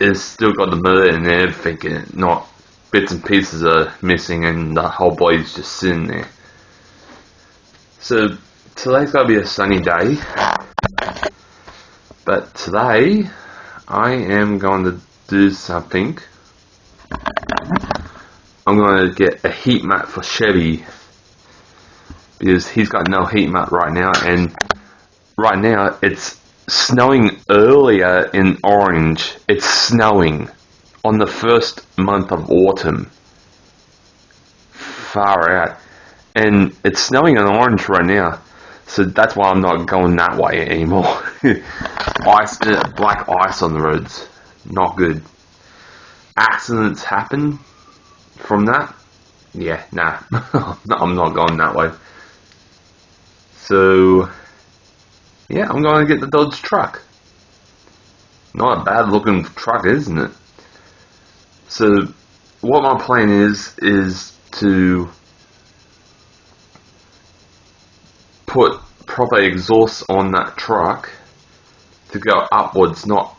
is still got the motor and everything, not bits and pieces are missing and the whole body's just sitting there. So today's gonna be a sunny day, but today I am going to do something. I'm going to get a heat mat for Chevy because he's got no heat mat right now, and right now it's snowing earlier in Orange. It's snowing on the first month of autumn. Far out. And it's snowing in Orange right now. So that's why I'm not going that way anymore. Ice, black ice on the roads. Not good. Accidents happen from that. Yeah, nah. I'm not going that way. So yeah, I'm going to get the Dodge truck. Not a bad looking truck, isn't it? So what my plan is to put proper exhaust on that truck to go upwards, not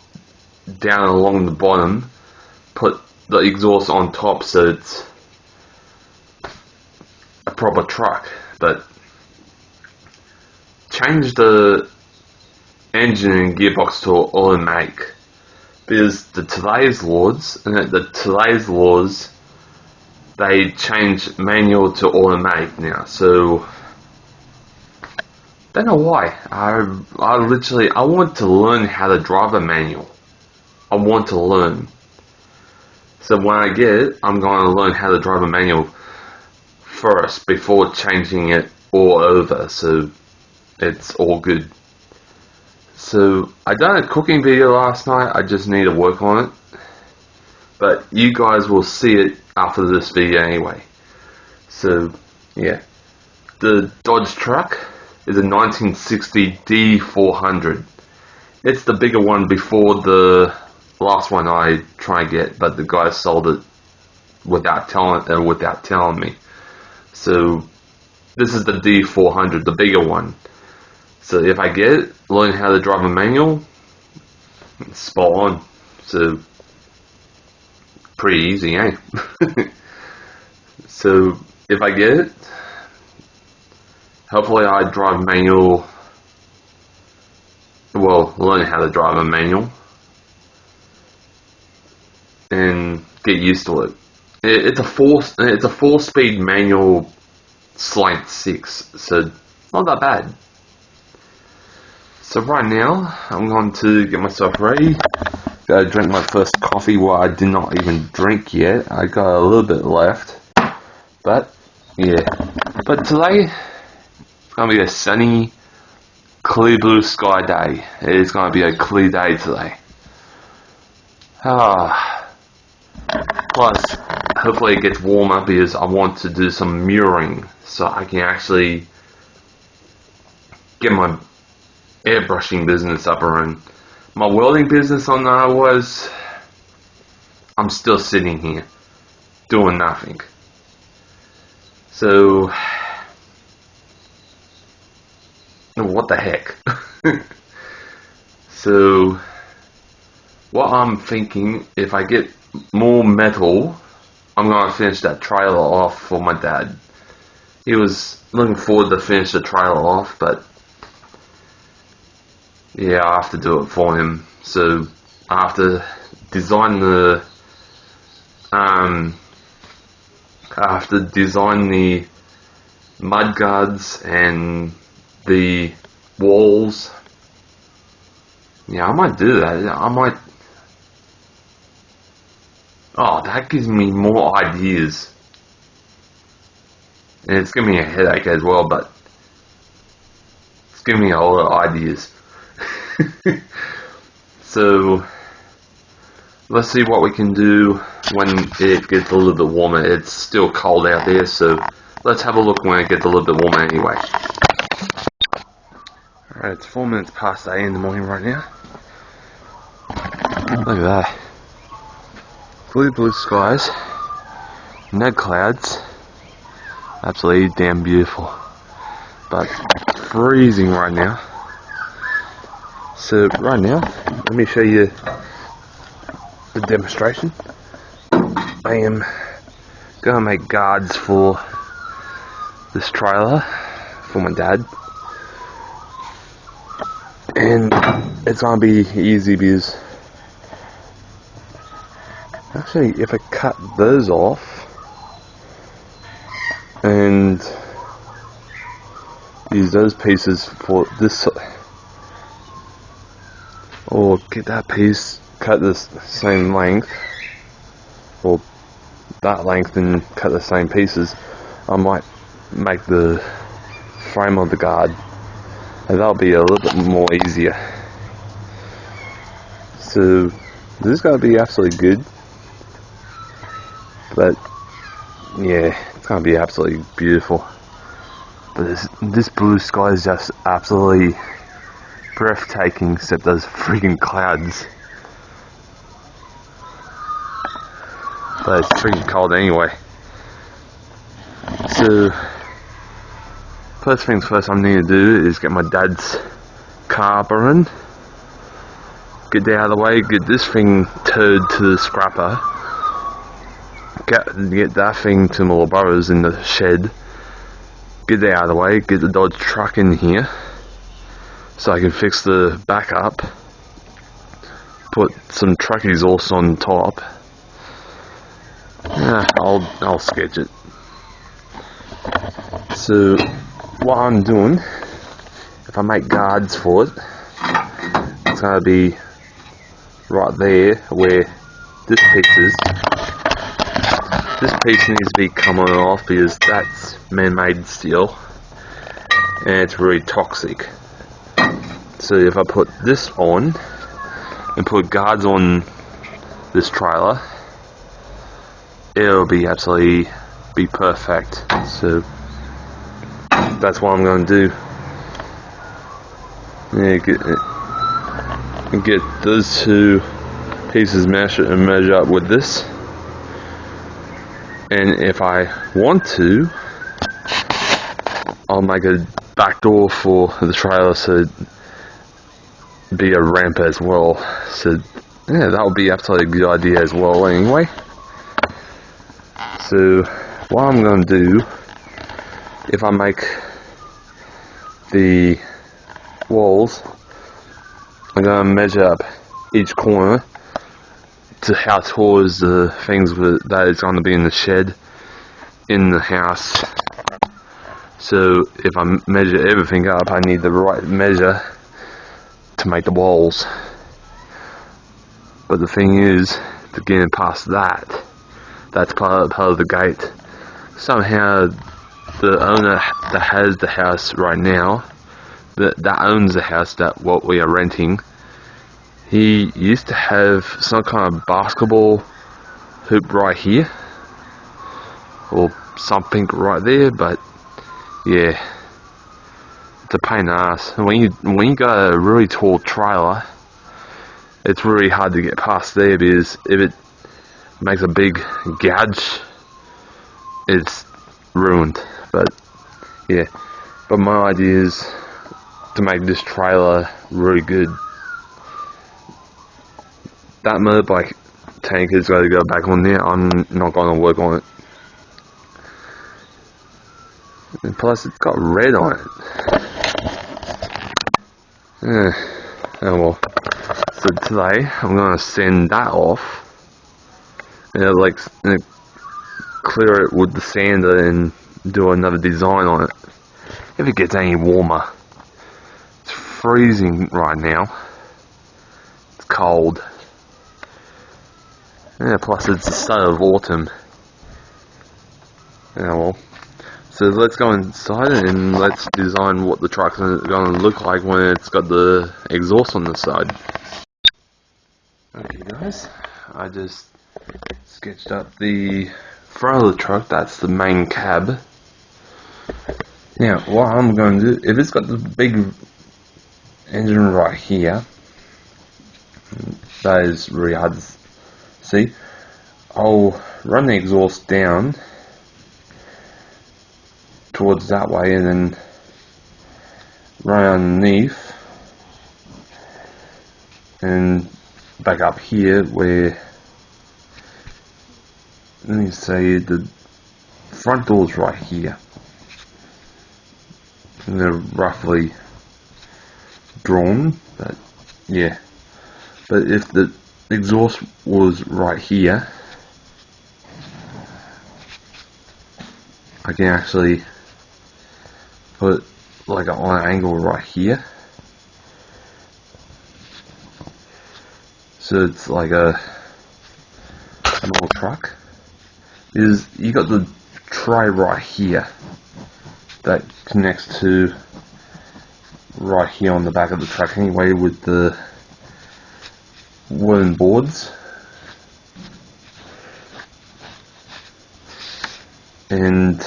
down along the bottom. Put the exhaust on top so it's a proper truck, but change the engine and gearbox to automatic, because today's laws, they change manual to automatic now. So don't know why. I want to learn how to drive a manual. I want to learn. So when I get it, I'm going to learn how to drive a manual first before changing it all over, so it's all good. So I done a cooking video last night. I just need to work on it, but you guys will see it after this video anyway. So yeah, the Dodge truck is a 1960 D400. It's the bigger one before the last one I try and get, but the guy sold it without telling me. So this is the D400, the bigger one. So if I get it, learn how to drive a manual, it's spot on. So pretty easy, eh? So if I get it, hopefully I drive manual. Well, learn how to drive a manual and get used to it. It's a four-speed manual slant 6, so not that bad. So right now, I'm going to get myself ready. Gotta drink my first coffee, what I did not even drink yet. I got a little bit left, but yeah. But today, it's gonna be a sunny, clear blue sky day. It is gonna be a clear day today. Plus, hopefully it gets warmer because I want to do some mirroring so I can actually get my airbrushing business up and running. My welding business on that I'm still sitting here doing nothing. So what the heck? So what I'm thinking, if I get more metal, I'm gonna finish that trailer off for my dad. He was looking forward to finish the trailer off, but yeah, I have to do it for him. So I have to design the mud guards and the walls. Yeah, I might do that. Oh, that gives me more ideas. And it's giving me a headache as well, but it's giving me a lot of ideas. So let's see what we can do when it gets a little bit warmer. It's still cold out there, so let's have a look when it gets a little bit warmer anyway. Alright, it's 4 minutes past 8 in the morning right now. Look at that. Clear blue skies, no clouds, absolutely damn beautiful, but freezing right now. So right now, let me show you the demonstration. I am gonna make guards for this trailer for my dad, and it's gonna be easy because actually, if I cut those off and use those pieces for this, or get that piece, cut this same length, or that length and cut the same pieces, I might make the frame of the guard, and that'll be a little bit more easier. So this is going to be absolutely good. But yeah, it's gonna be absolutely beautiful. But this blue sky is just absolutely breathtaking, except those freaking clouds. But it's freaking cold anyway. So first things first, I need to do is get my dad's car up and running. Get that out of the way. Get this thing towed to the scrapper. Get that thing to my little brother's in the shed. Get that out of the way. Get the Dodge truck in here so I can fix the back up. Put some truck exhaust on top. I'll sketch it. So what I'm doing, if I make guards for it, it's gonna be right there where this piece is. this piece needs to be coming off because that's man-made steel and it's really toxic. So if I put this on and put guards on this trailer, it'll be absolutely be perfect. So that's what I'm going to do. Yeah, get those two pieces measure up with this, and if I want to, I'll make a back door for the trailer so it'd be a ramp as well. So yeah, that would be absolutely a good idea as well anyway. So what I'm going to do, if I make the walls, I'm going to measure up each corner to how tall is the things that is going to be in the shed in the house. So if I measure everything up, I need the right measure to make the walls. But the thing is, to get past that, that's part of the gate. Somehow the owner that has the house right now, that owns the house that what we are renting, he used to have some kind of basketball hoop right here, or something right there, but yeah, it's a pain in the ass. When you got a really tall trailer, it's really hard to get past there because if it makes a big gouge, it's ruined. But yeah, but my idea is to make this trailer really good. That motorbike tank has got to go back on there. I'm not going to work on it. And plus, it's got red on it. Oh well. So today, I'm going to sand that off. And clear it with the sander and do another design on it. If it gets any warmer. It's freezing right now. It's cold. Yeah, plus it's the start of autumn. Yeah, well. So let's go inside and let's design what the truck's going to look like when it's got the exhaust on the side. Okay guys, I just sketched up the front of the truck, that's the main cab. Now, what I'm going to do, if it's got the big engine right here, that is really hard to see, I'll run the exhaust down towards that way and then run underneath and back up here where, let me say, the front door's right here. And they're roughly drawn, but yeah. But if the exhaust was right here, I can actually put like on an angle right here. So it's like a small truck. Is you got the tray right here that connects to right here on the back of the truck anyway with the wooden boards. And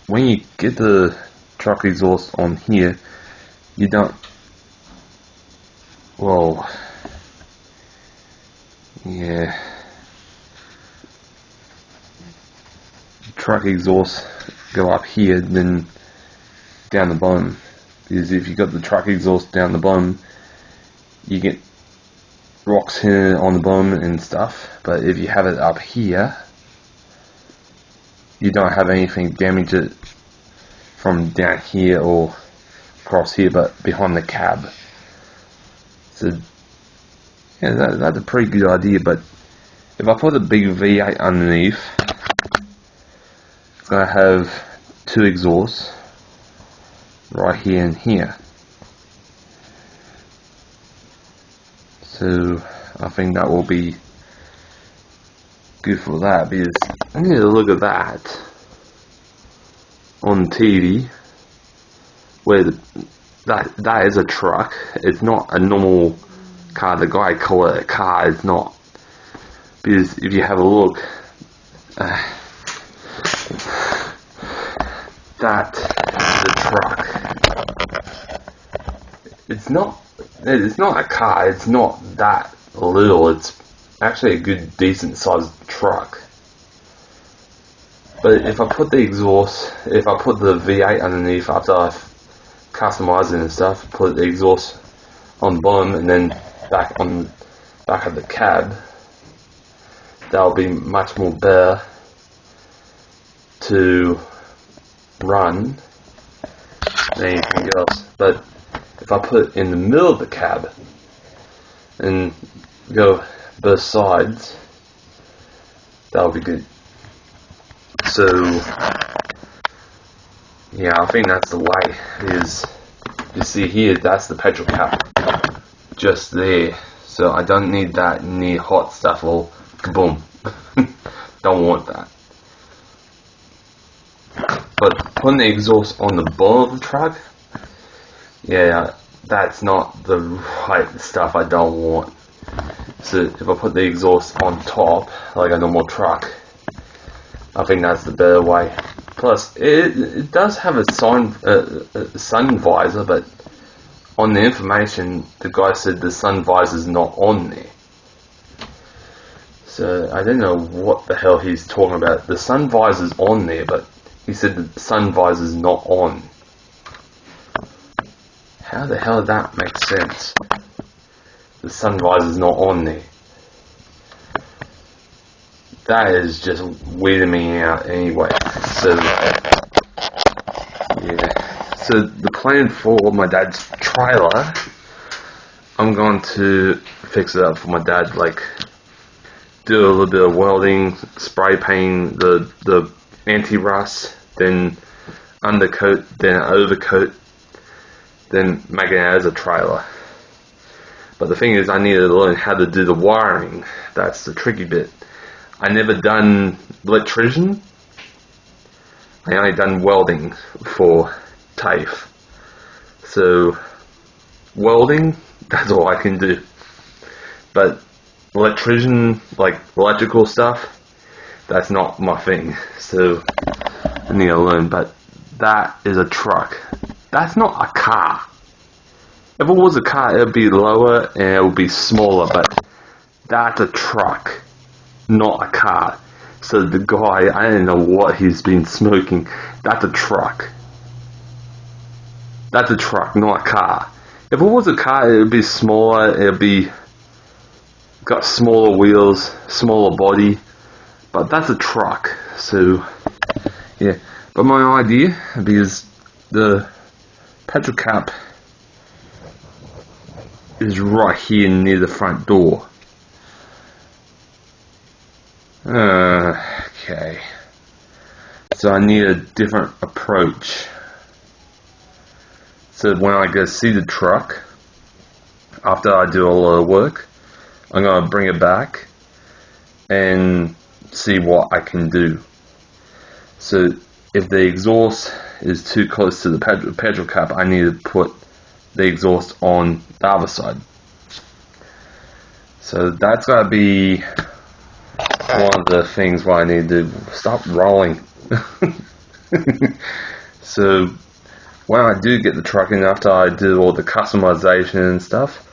when you get the truck exhaust on here, you don't, well, yeah, truck exhaust go up here then down the bottom, because if you got the truck exhaust down the bottom you get rocks here on the bottom and stuff, but if you have it up here you don't have anything damage it from down here or across here, but behind the cab. So yeah, that's a pretty good idea. But if I put a big V8 underneath, it's going to have two exhausts right here and here. So I think that will be good for that, because I need to look at that on TV, where that is a truck. It's not a normal car. The guy called it a car. It's not, because if you have a look, that is a truck. It's not a car. It's not that little. It's actually a good, decent sized truck. But if I put the exhaust, if I put the V8 underneath after I've customized it and stuff, put the exhaust on the bottom and then back of the cab, that'll be much more better to run than anything else. But if I put it in the middle of the cab and go both sides, that'll be good. So yeah, I think that's the way. Is you see here, that's the petrol cap just there. So I don't need that near hot stuff or kaboom. Don't want that. But putting the exhaust on the bottom of the truck, yeah, that's not the right stuff. I don't want. So if I put the exhaust on top like a normal truck, I think that's the better way. Plus, it does have a sun visor, but on the information, the guy said the sun visor is not on there. So I don't know what the hell he's talking about. The sun visor's on there, but he said the sun visor's not on. How the hell did that make sense? The sun visor's not on there. That is just weirding me out anyway. So yeah. So the plan for my dad's trailer, I'm going to fix it up for my dad, like do a little bit of welding, spray paint the anti-rust, then undercoat, then overcoat, then make it as a trailer. But the thing is, I need to learn how to do the wiring. That's the tricky bit. I never done electrician. I only done welding for TAFE. So welding, that's all I can do. But electrician, like electrical stuff, that's not my thing. So I need to learn. But that is a truck. That's not a car. If it was a car, it would be lower and it would be smaller. But that's a truck, not a car. So the guy, I don't know what he's been smoking. That's a truck. That's a truck, not a car. If it was a car, it would be smaller. It would be got smaller wheels, smaller body. But that's a truck. So yeah. But my idea, because the petrol cap is right here near the front door. Okay. So I need a different approach. So when I go see the truck, after I do all the work, I'm going to bring it back and see what I can do. So if the exhaust is too close to the petrol cap, I need to put the exhaust on the other side. So that's got to be one of the things what I need to do. Stop rolling. So when I do get the truck in, after I do all the customization and stuff,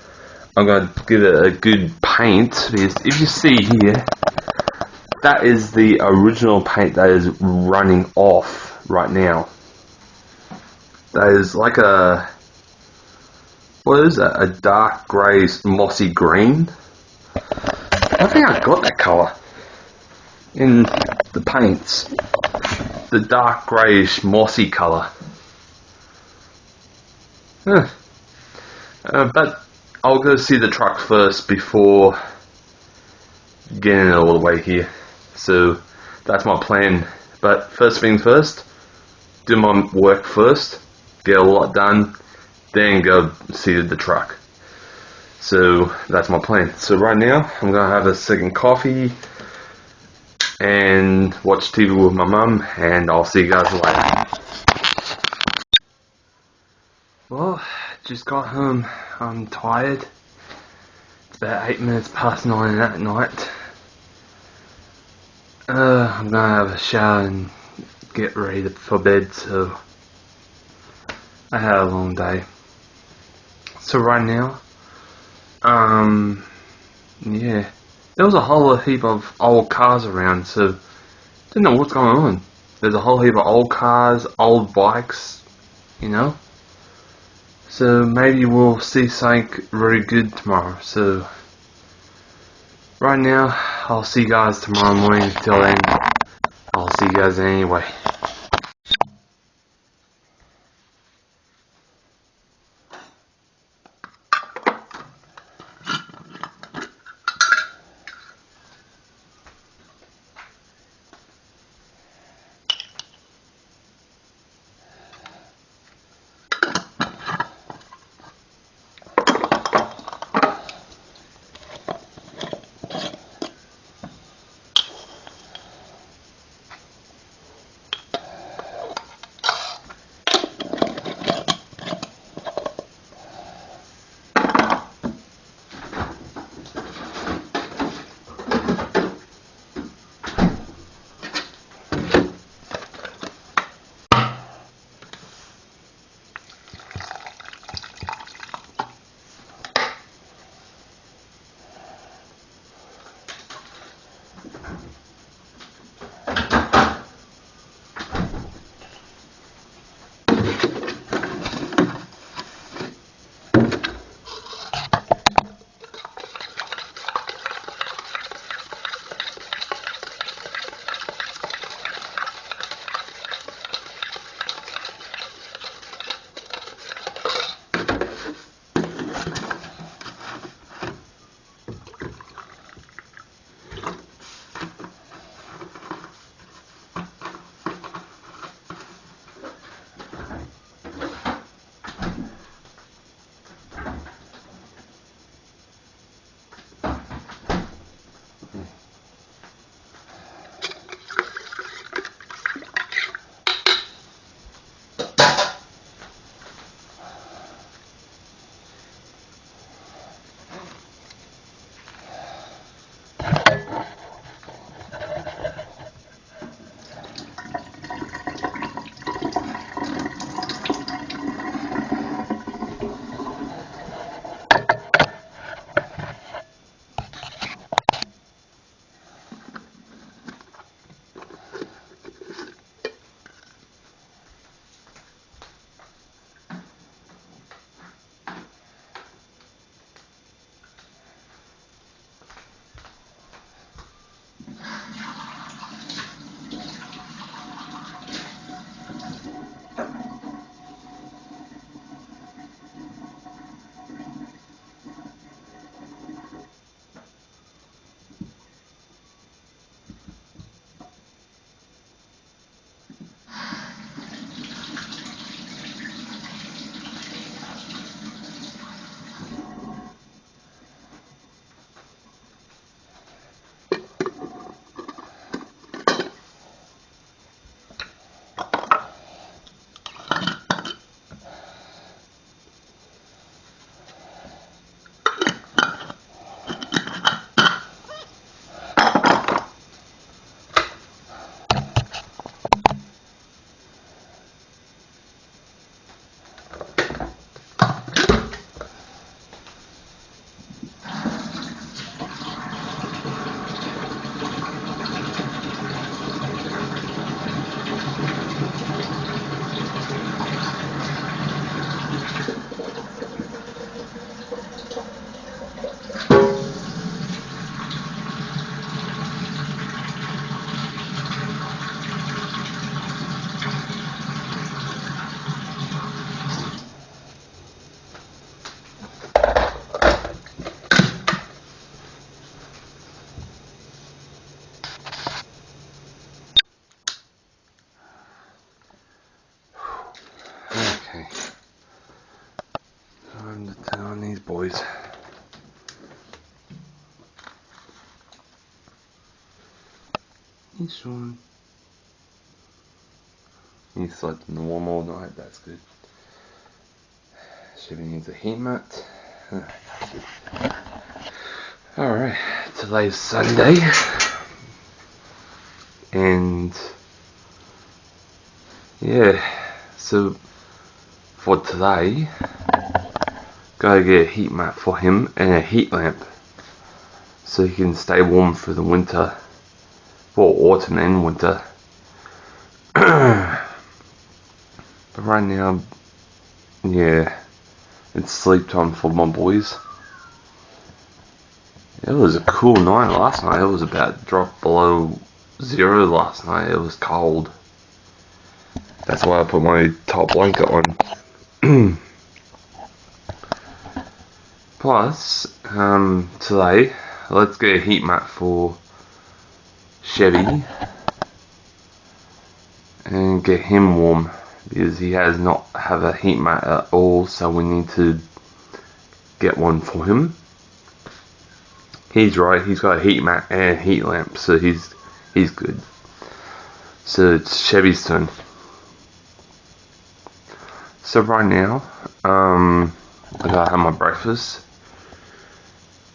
I'm going to give it a good paint. Because if you see here, that is the original paint that is running off right now. That is like a, what is that? A dark grey mossy green. I think I got that colour in the paints. The dark greyish mossy colour. But I'll go see the truck first before getting it all the way here. So that's my plan. But first things first, do my work first, get a lot done, then go see the truck. So that's my plan. So right now I'm gonna have a second coffee, and watch TV with my mum, and I'll see you guys later. Well, just got home. I'm tired. It's about 8 minutes past 9 at night. I'm gonna have a shower and get ready for bed, so I had a long day. So right now, yeah, there was a whole heap of old cars around, so didn't know what's going on. There's a whole heap of old cars, old bikes, you know. So maybe we'll see something very good tomorrow. So right now, I'll see you guys tomorrow morning. Till then, I'll see you guys anyway. Hey Sean. He slept in the warm all night, that's good. Chevy needs a heat mat. Alright, today's Sunday. And yeah, so for today, gotta get a heat mat for him and a heat lamp so he can stay warm through the winter, well, autumn and winter. But right now, yeah, it's sleep time for my boys. It was a cool night last night. It was about to drop below 0 last night. It was cold. That's why I put my top blanket on. Plus, today, let's get a heat mat for Chevy and get him warm because he has not have a heat mat at all, so we need to get one for him. He's right, he's got a heat mat and a heat lamp, so he's good. So it's Chevy's turn. So right now, I gotta have my breakfast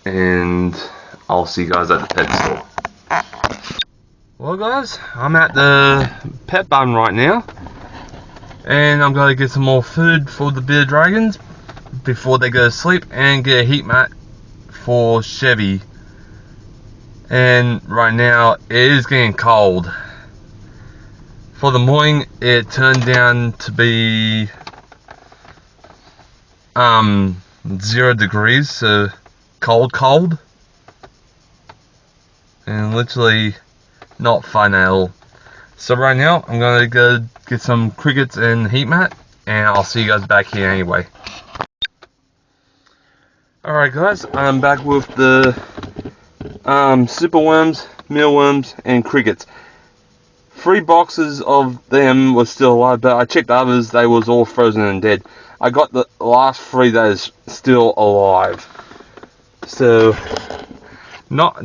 and I'll see you guys at the pet store. Well guys, I'm at the pet barn right now and I'm gonna get some more food for the bearded dragons before they go to sleep and get a heat mat for Chevy. And right now it is getting cold. For the morning it turned down to be 0 degrees, so cold, and literally not fun at all. So right now I'm gonna go get some crickets and heat mat, and I'll see you guys back here anyway. Alright guys, I'm back with the superworms, mealworms and crickets. 3 boxes of them were still alive, but I checked the others, they was all frozen and dead. I got the last 3 that is still alive. So not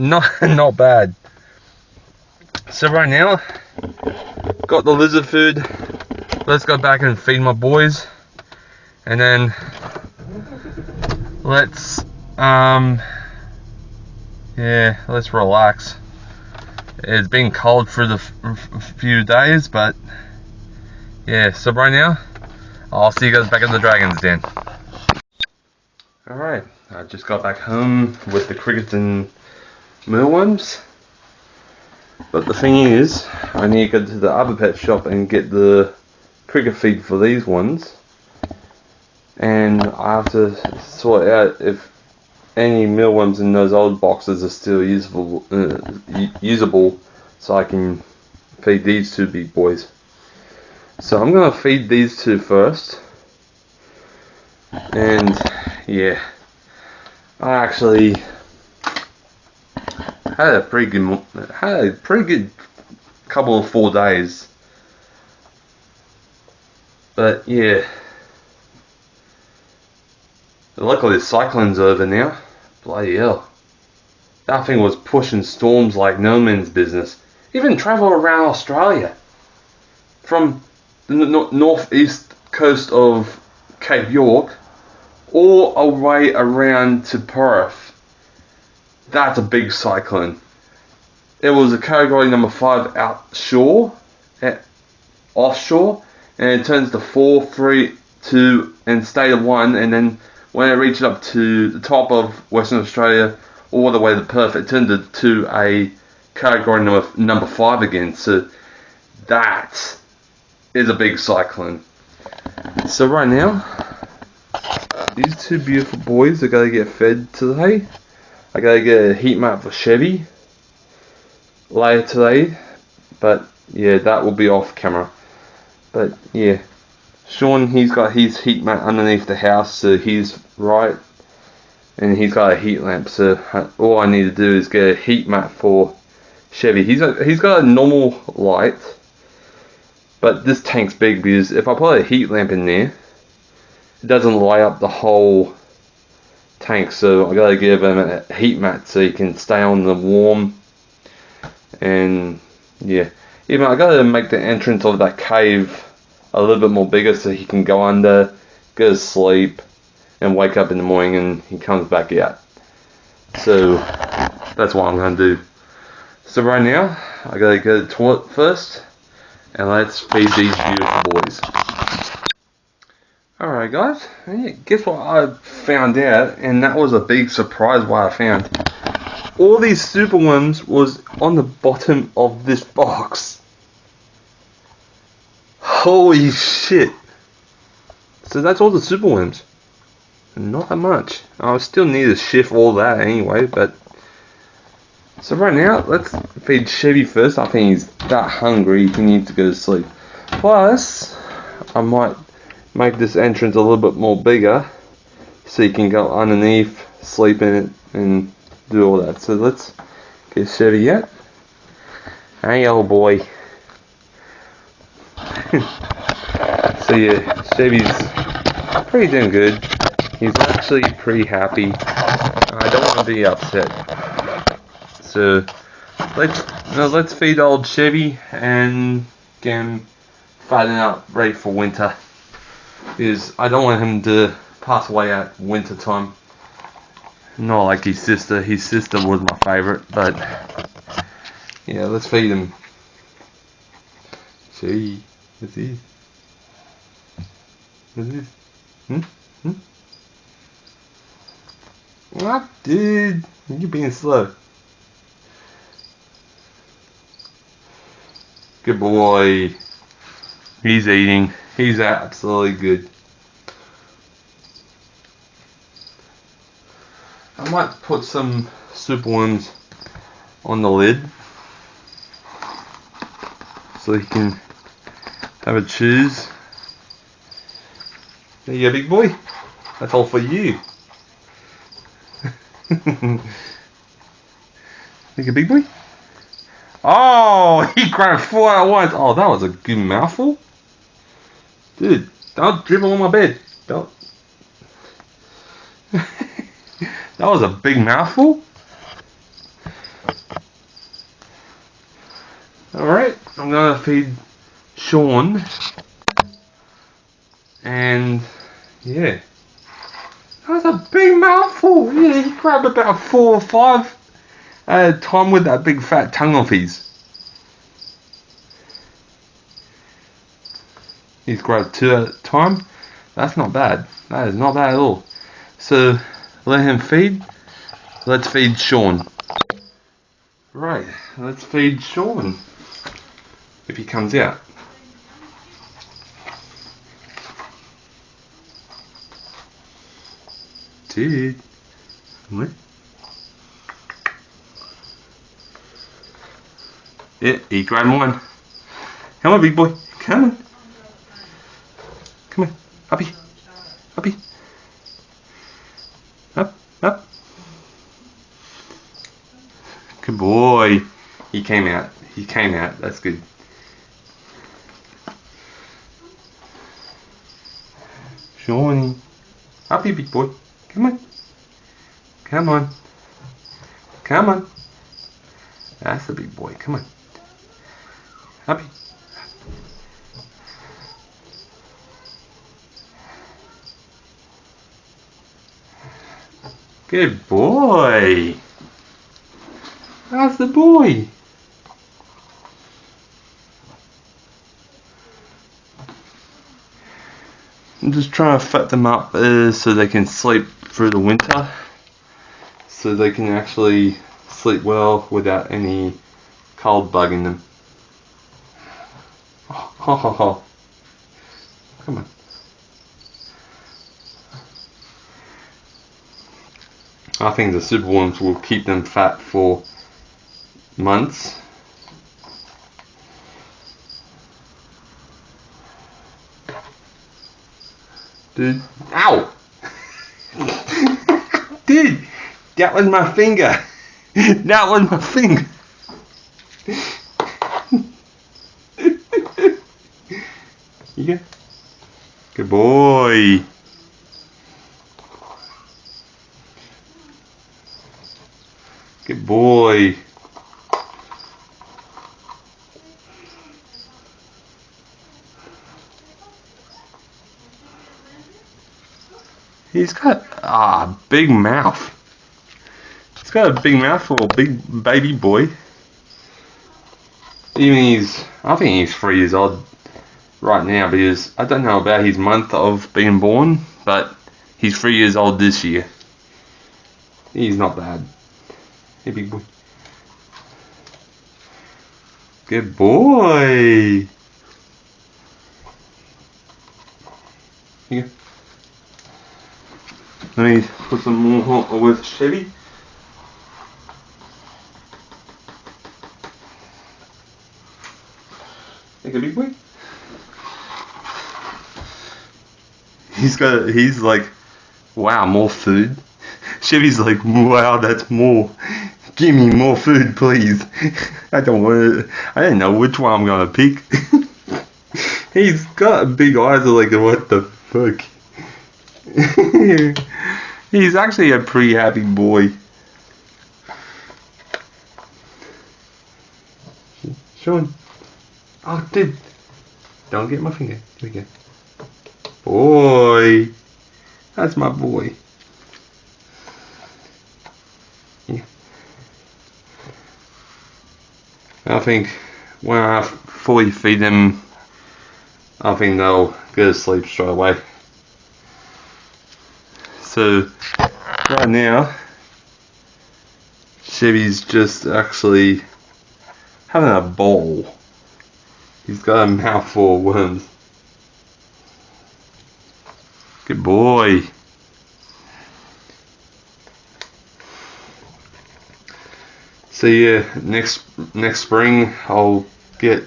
bad. So right now, got the lizard food. Let's go back and feed my boys. And then let's let's relax. It's been cold for the few days, but yeah, so right now I'll see you guys back at the Dragon's Den. Alright, I just got back home with the crickets and mealworms. But the thing is, I need to go to the other pet shop and get the cricket feed for these ones. And I have to sort out if any mealworms in those old boxes are still usable, so I can feed these 2 big boys. So I'm gonna feed these 2 first, and yeah, I actually had a pretty good couple of 4 days, but yeah, luckily the cyclone's over now. Bloody hell, that thing was pushing storms like no man's business. Even travel around Australia from the northeast coast of Cape York all the way around to Perth. That's a big cyclone. It was a category number 5 offshore, and it turns to 4, 3, 2, and stayed at 1, and then when it reached up to the top of Western Australia, all the way to Perth, it turned to a category number 5 again. So that is a big cyclone. So right now, these 2 beautiful boys are going to get fed today. I got to get a heat mat for Chevy later today, but yeah, that will be off camera. But yeah, Sean, he's got his heat mat underneath the house, so he's right, and he's got a heat lamp. So all I need to do is get a heat mat for Chevy. He's got a normal light, but this tank's big because if I put a heat lamp in there, it doesn't light up the whole tank. So I gotta give him a heat mat so he can stay on the warm and Yeah. Even I gotta make the entrance of that cave a little bit more bigger so he can go under, go to sleep, and wake up in the morning and he comes back out. So that's what I'm gonna do. So right now, I gotta go to the toilet first, and let's feed these beautiful boys. Alright guys, guess what I found out, and that was a big surprise what I found. All these super worms was on the bottom of this box. Holy shit. So that's all the super worms. Not that much. I still need to shift all that anyway, but... So right now, let's feed Chevy first. I think he's that hungry, he needs to go to sleep. Plus, I might make this entrance a little bit more bigger, so you can go underneath, sleep in it, and do all that. So let's get Chevy out. Hey old boy. So yeah, Chevy's pretty damn good. He's actually pretty happy. I don't want to be upset. So let's feed old Chevy and get him fattened up, ready for winter. Because I don't want him to pass away at winter time. Not like his sister. His sister was my favorite, but yeah, let's feed him. Chevy, what's this? What's this? What, dude? You're being slow. Good boy. He's eating. He's absolutely good. I might put some super worms on the lid so he can have a choose. There you go, big boy. That's all for you. Think a big boy? Oh, he grabbed 4 at once. Oh, that was a good mouthful. Dude, don't dribble on my bed. Don't. That was a big mouthful. Alright, I'm gonna feed Sean. And yeah. That was a big mouthful. Yeah, he grabbed about 4 or 5 at a time with that big fat tongue of his. He's grabbed 2 at a time. That's not bad. That is not bad at all. So let him feed. Let's feed Sean. Right, let's feed Sean. If he comes out. Dude. What? Yeah, he grabbed one. Come on, big boy. Come on. Come on. Uppy. Uppy. Up. Up. Good boy. He came out. He came out. That's good. Shawnee. Uppy, big boy. Come on. Come on. Come on. That's the big boy. Come on. Uppy. Good boy. How's the boy? I'm just trying to fit them up so they can sleep through the winter. So they can actually sleep well without any cold bugging them. Oh. Come on. I think the super worms will keep them fat for months. Dude. Ow! Dude! That was my finger! That was my finger! Yeah. Good boy! Good boy! He's got a big mouth. He's got a big mouth for a big baby boy. I think he's 3 years old right now, because I don't know about his month of being born, but he's 3 years old this year. He's not bad. Hey, big boy. Good boy. Here. Let me put some more hot with Chevy. Take a big boy. He's like, wow, more food. Chevy's like, wow, that's more. Give me more food, please. I don't know which one I'm gonna pick. He's got big eyes, like, what the fuck? He's actually a pretty happy boy. Sean. Oh, dude. Don't get my finger. Here we go. Boy. That's my boy. Yeah. I think when I fully feed them, I think they'll go to sleep straight away. So, right now, Chevy's just actually having a bowl. He's got a mouthful of worms. Good boy. So yeah, next spring I'll get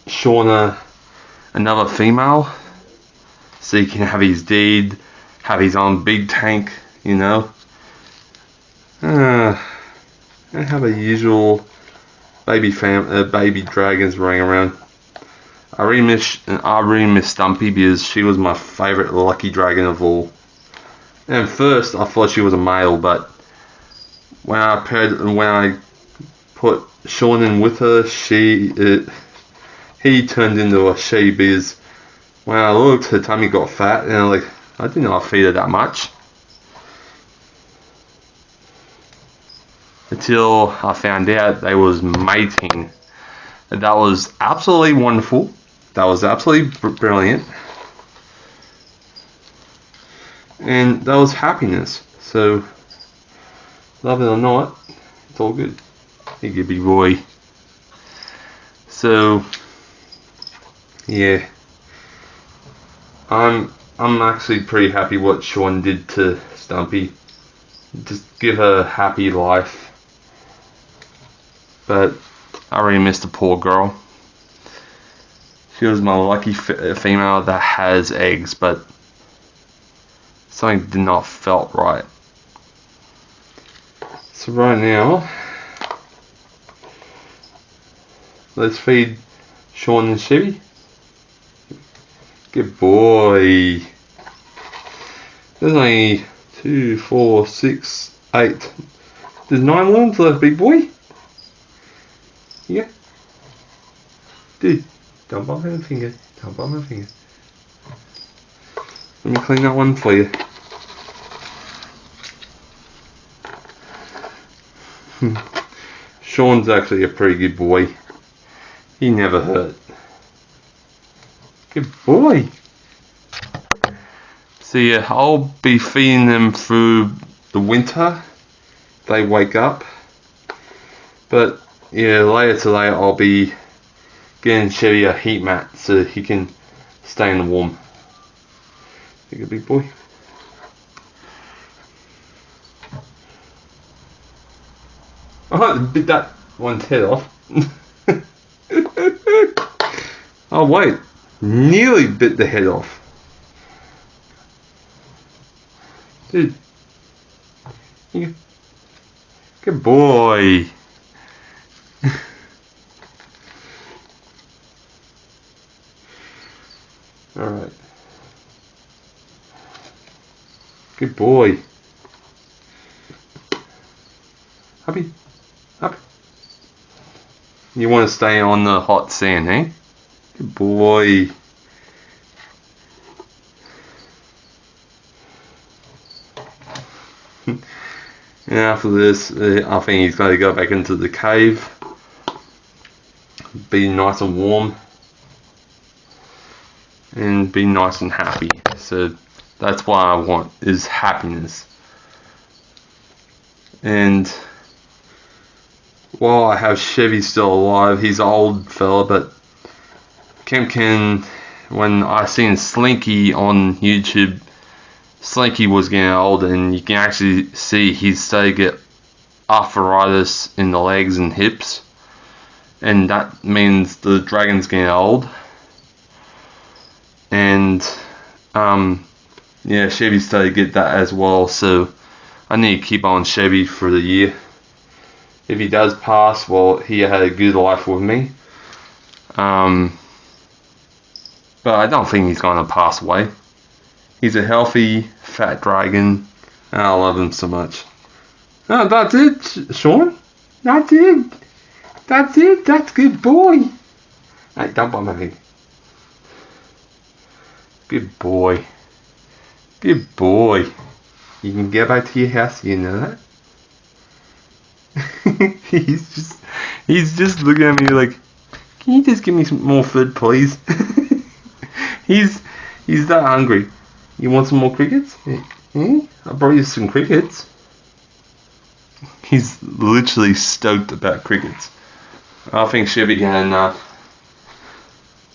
Shauna another female, so he can have his deed, have his own big tank, you know. I have a usual baby dragons running around. I really miss Stumpy, because she was my favourite lucky dragon of all. And first I thought she was a male, but when I put Sean in with her, he turned into a she, because when I looked, her tummy got fat, and I didn't know I feed her that much. Until I found out they was mating. And that was absolutely wonderful. That was absolutely brilliant. And that was happiness. So, love it or not, it's all good. Hey, good big boy. So, yeah. I'm actually pretty happy what Sean did to Stumpy. Just give her a happy life. But I really miss the poor girl. She was my lucky female that has eggs, but something did not felt right. So right now, let's feed Sean and Chevy. Good boy. There's only 2, 4, 6, 8. There's 9 worms left, big boy. Yeah. Dude, don't bump my finger. Don't bump my finger. Let me clean that one for you. Sean's actually a pretty good boy. He never hurt. Good boy. So yeah, I'll be feeding them through the winter. They wake up. But yeah, later today I'll be getting Chevy a heat mat so he can stay in the warm. Take a big boy. Oh, I bit that one's head off. Oh wait, nearly bit the head off. Dude. Good boy. Alright. Good boy. Happy? Happy? You want to stay on the hot sand, eh? Good boy. And after this, I think he's going to go back into the cave, be nice and warm, and be nice and happy. So that's what I want, is happiness. And while I have Chevy still alive, he's an old fella, but Kempkin, when I seen Slinky on YouTube, Slinky was getting old, and you can actually see he's starting to get arthritis in the legs and hips, and that means the dragon's getting old. And yeah, Chevy started to get that as well, so I need to keep on Chevy for the year. If he does pass, well, he had a good life with me. But I don't think he's going to pass away. He's a healthy, fat dragon, and I love him so much. Oh, that's it, Sean. That's it. That's it. That's good boy. Hey, don't bite my leg. Good boy. Good boy. You can go back to your house, you know that? he's just looking at me like, can you just give me some more food, please? he's that hungry. You want some more crickets? I brought you some crickets. He's literally stoked about crickets. I think Chevy had enough.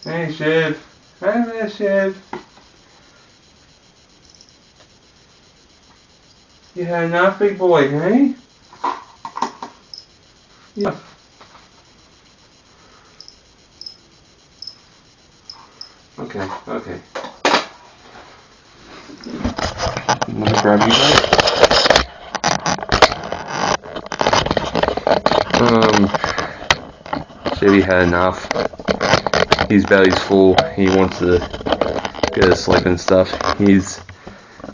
Hey, Chev. Hey there, Chev. You had enough, big boy, hey? Yeah. Okay. I'm gonna grab you guys. Chevy had enough. His belly's full. He wants to go to sleep and stuff.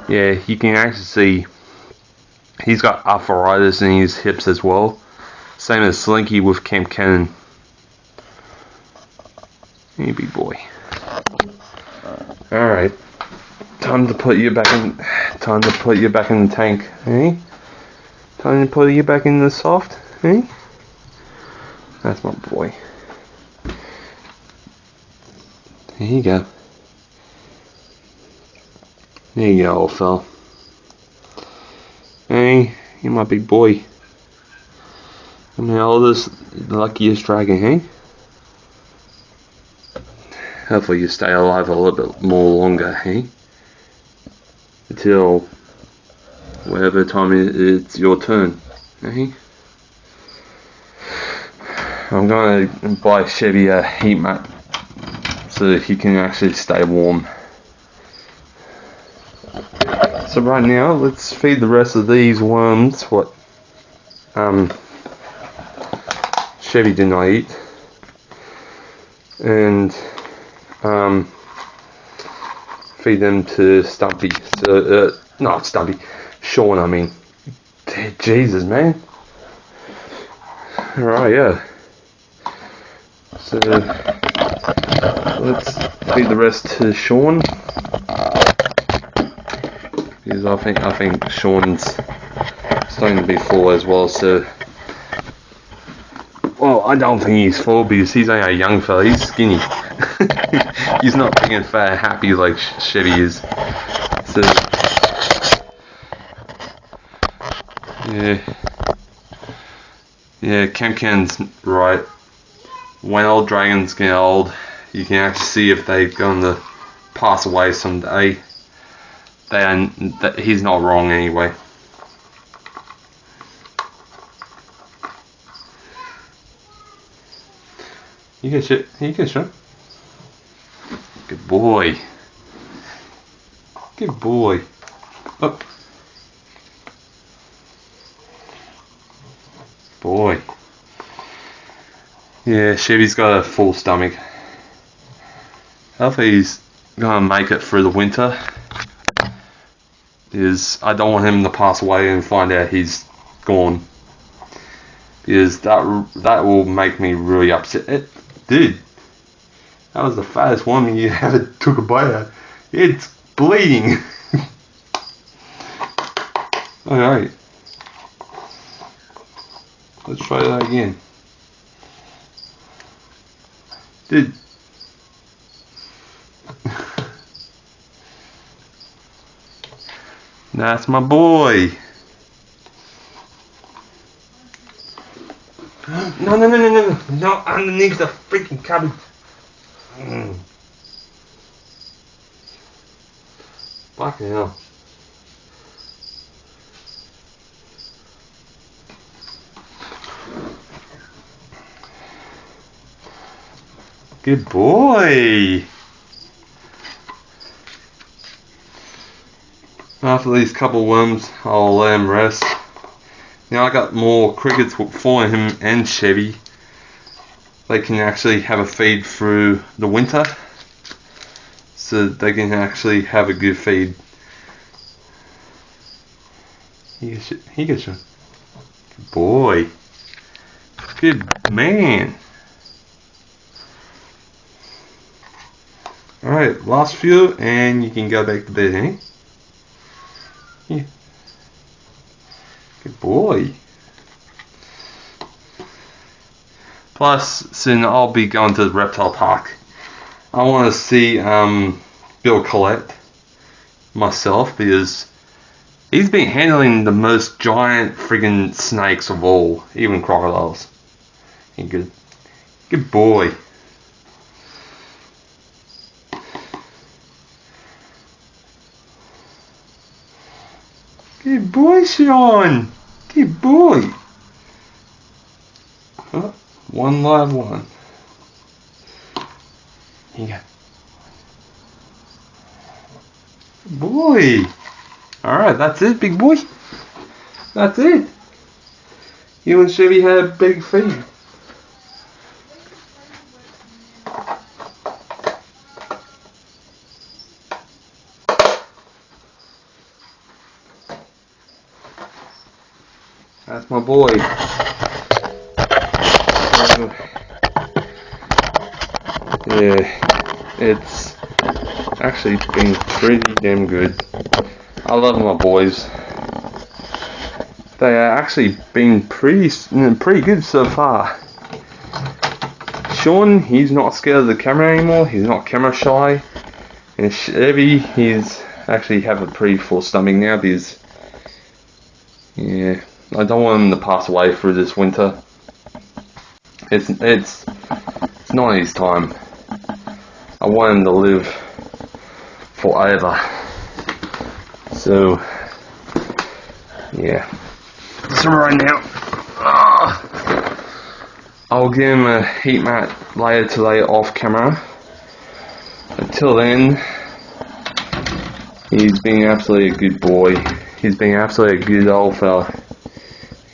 Yeah, you can actually see he's got arthritis in his hips as well. Same as Slinky with Camp Cannon. Hey, big boy. Alright. Time to put you back in the tank, hey? Time to put you back in the soft, hey? That's my boy. There you go. There you go, old fella. Hey, you're my big boy. I'm the oldest, luckiest dragon, hey? Hopefully you stay alive a little bit more longer, hey? Until whatever time it's your turn, hey? I'm going to buy Chevy a heat mat so he can actually stay warm. So right now, let's feed the rest of these worms what Chevy did not eat, and feed them to Stumpy. So not Stumpy, Sean. I mean, Jesus, man. Right, yeah. So let's feed the rest to Sean, because I think Sean's starting to be full as well. So, well, I don't think he's full because he's only a young fella. He's skinny. He's not big and fat and happy like Chevy is. So, yeah, Kempkin's right. When old dragons get old, you can actually see if they're going to pass away someday. He's not wrong anyway. You get shit. You get shit. Good boy. Good boy. Up. Boy. Yeah, Chevy's got a full stomach. Hopefully he's gonna make it through the winter. Because I don't want him to pass away and find out he's gone. Because that will make me really upset. Dude, that was the fattest one you ever took a bite at. It's bleeding. Alright. Let's try that again. Dude. That's my boy. No, underneath the freaking cupboard. Fucking hell. Good boy. After these couple worms, I'll let him rest. Now I got more crickets for him and Chevy. They can actually have a feed through the winter, so they can actually have a good feed. He gets you. Good boy. Good man. Alright, last few and you can go back to bed, eh? Yeah. Good boy. Plus, soon I'll be going to the reptile park. I want to see Bill Collette myself, because he's been handling the most giant friggin' snakes of all, even crocodiles. Good boy. Good boy, Sean. Good boy. Oh, one live one. Here you go. Good boy. Alright, that's it, big boy. That's it. You and Chevy had a big feed. That's my boy. Yeah, it's actually been pretty damn good. I love my boys. They are actually been pretty good so far. Sean, he's not scared of the camera anymore. He's not camera shy. And Chevy, he's actually have a pretty full stomach now, because yeah, I don't want him to pass away through this winter. It's not his time. I want him to live forever. So yeah. So right now, I'll give him a heat mat later today off camera. Until then, he's been absolutely a good boy. He's been absolutely a good old fella.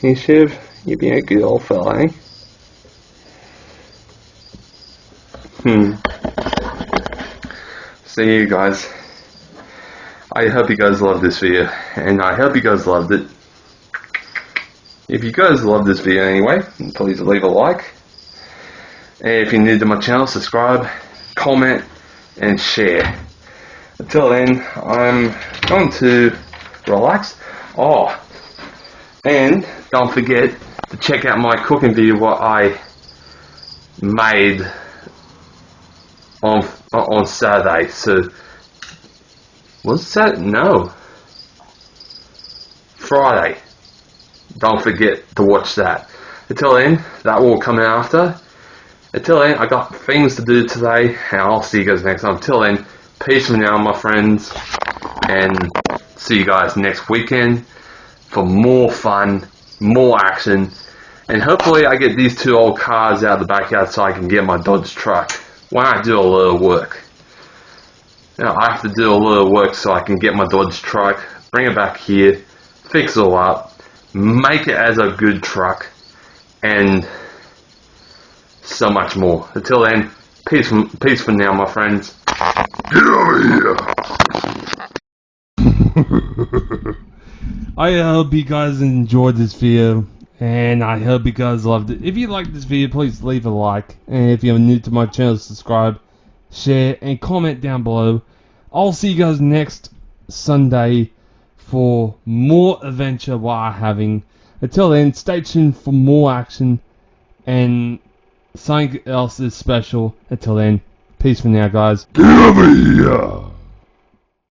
Hey Chev, you've been a good old fella, eh? So you guys, I hope you guys loved this video, and I hope you guys loved it. If you guys loved this video anyway, please leave a like. And if you're new to my channel, subscribe, comment, and share. Until then, I'm going to relax. Oh, and don't forget to check out my cooking video what I made on Saturday. So was that? No, Friday. Don't forget to watch that. Until then, that will come after. Until then, I got things to do today, and I'll see you guys next time. Until then, peace for now, my friends, and see you guys next weekend for more fun, more action, and hopefully I get these two old cars out of the backyard so I can get my Dodge truck when I do a little work. You know, I have to do a little work so I can get my Dodge truck, bring it back here, fix it all up, make it as a good truck, and so much more. Until then, peace for now, my friends. Get over here. I hope you guys enjoyed this video, and I hope you guys loved it. If you liked this video, please leave a like, and if you're new to my channel, subscribe, share, and comment down below. I'll see you guys next Sunday for more adventure while having. Until then, stay tuned for more action and something else is special. Until then, peace for now, guys. Get over here!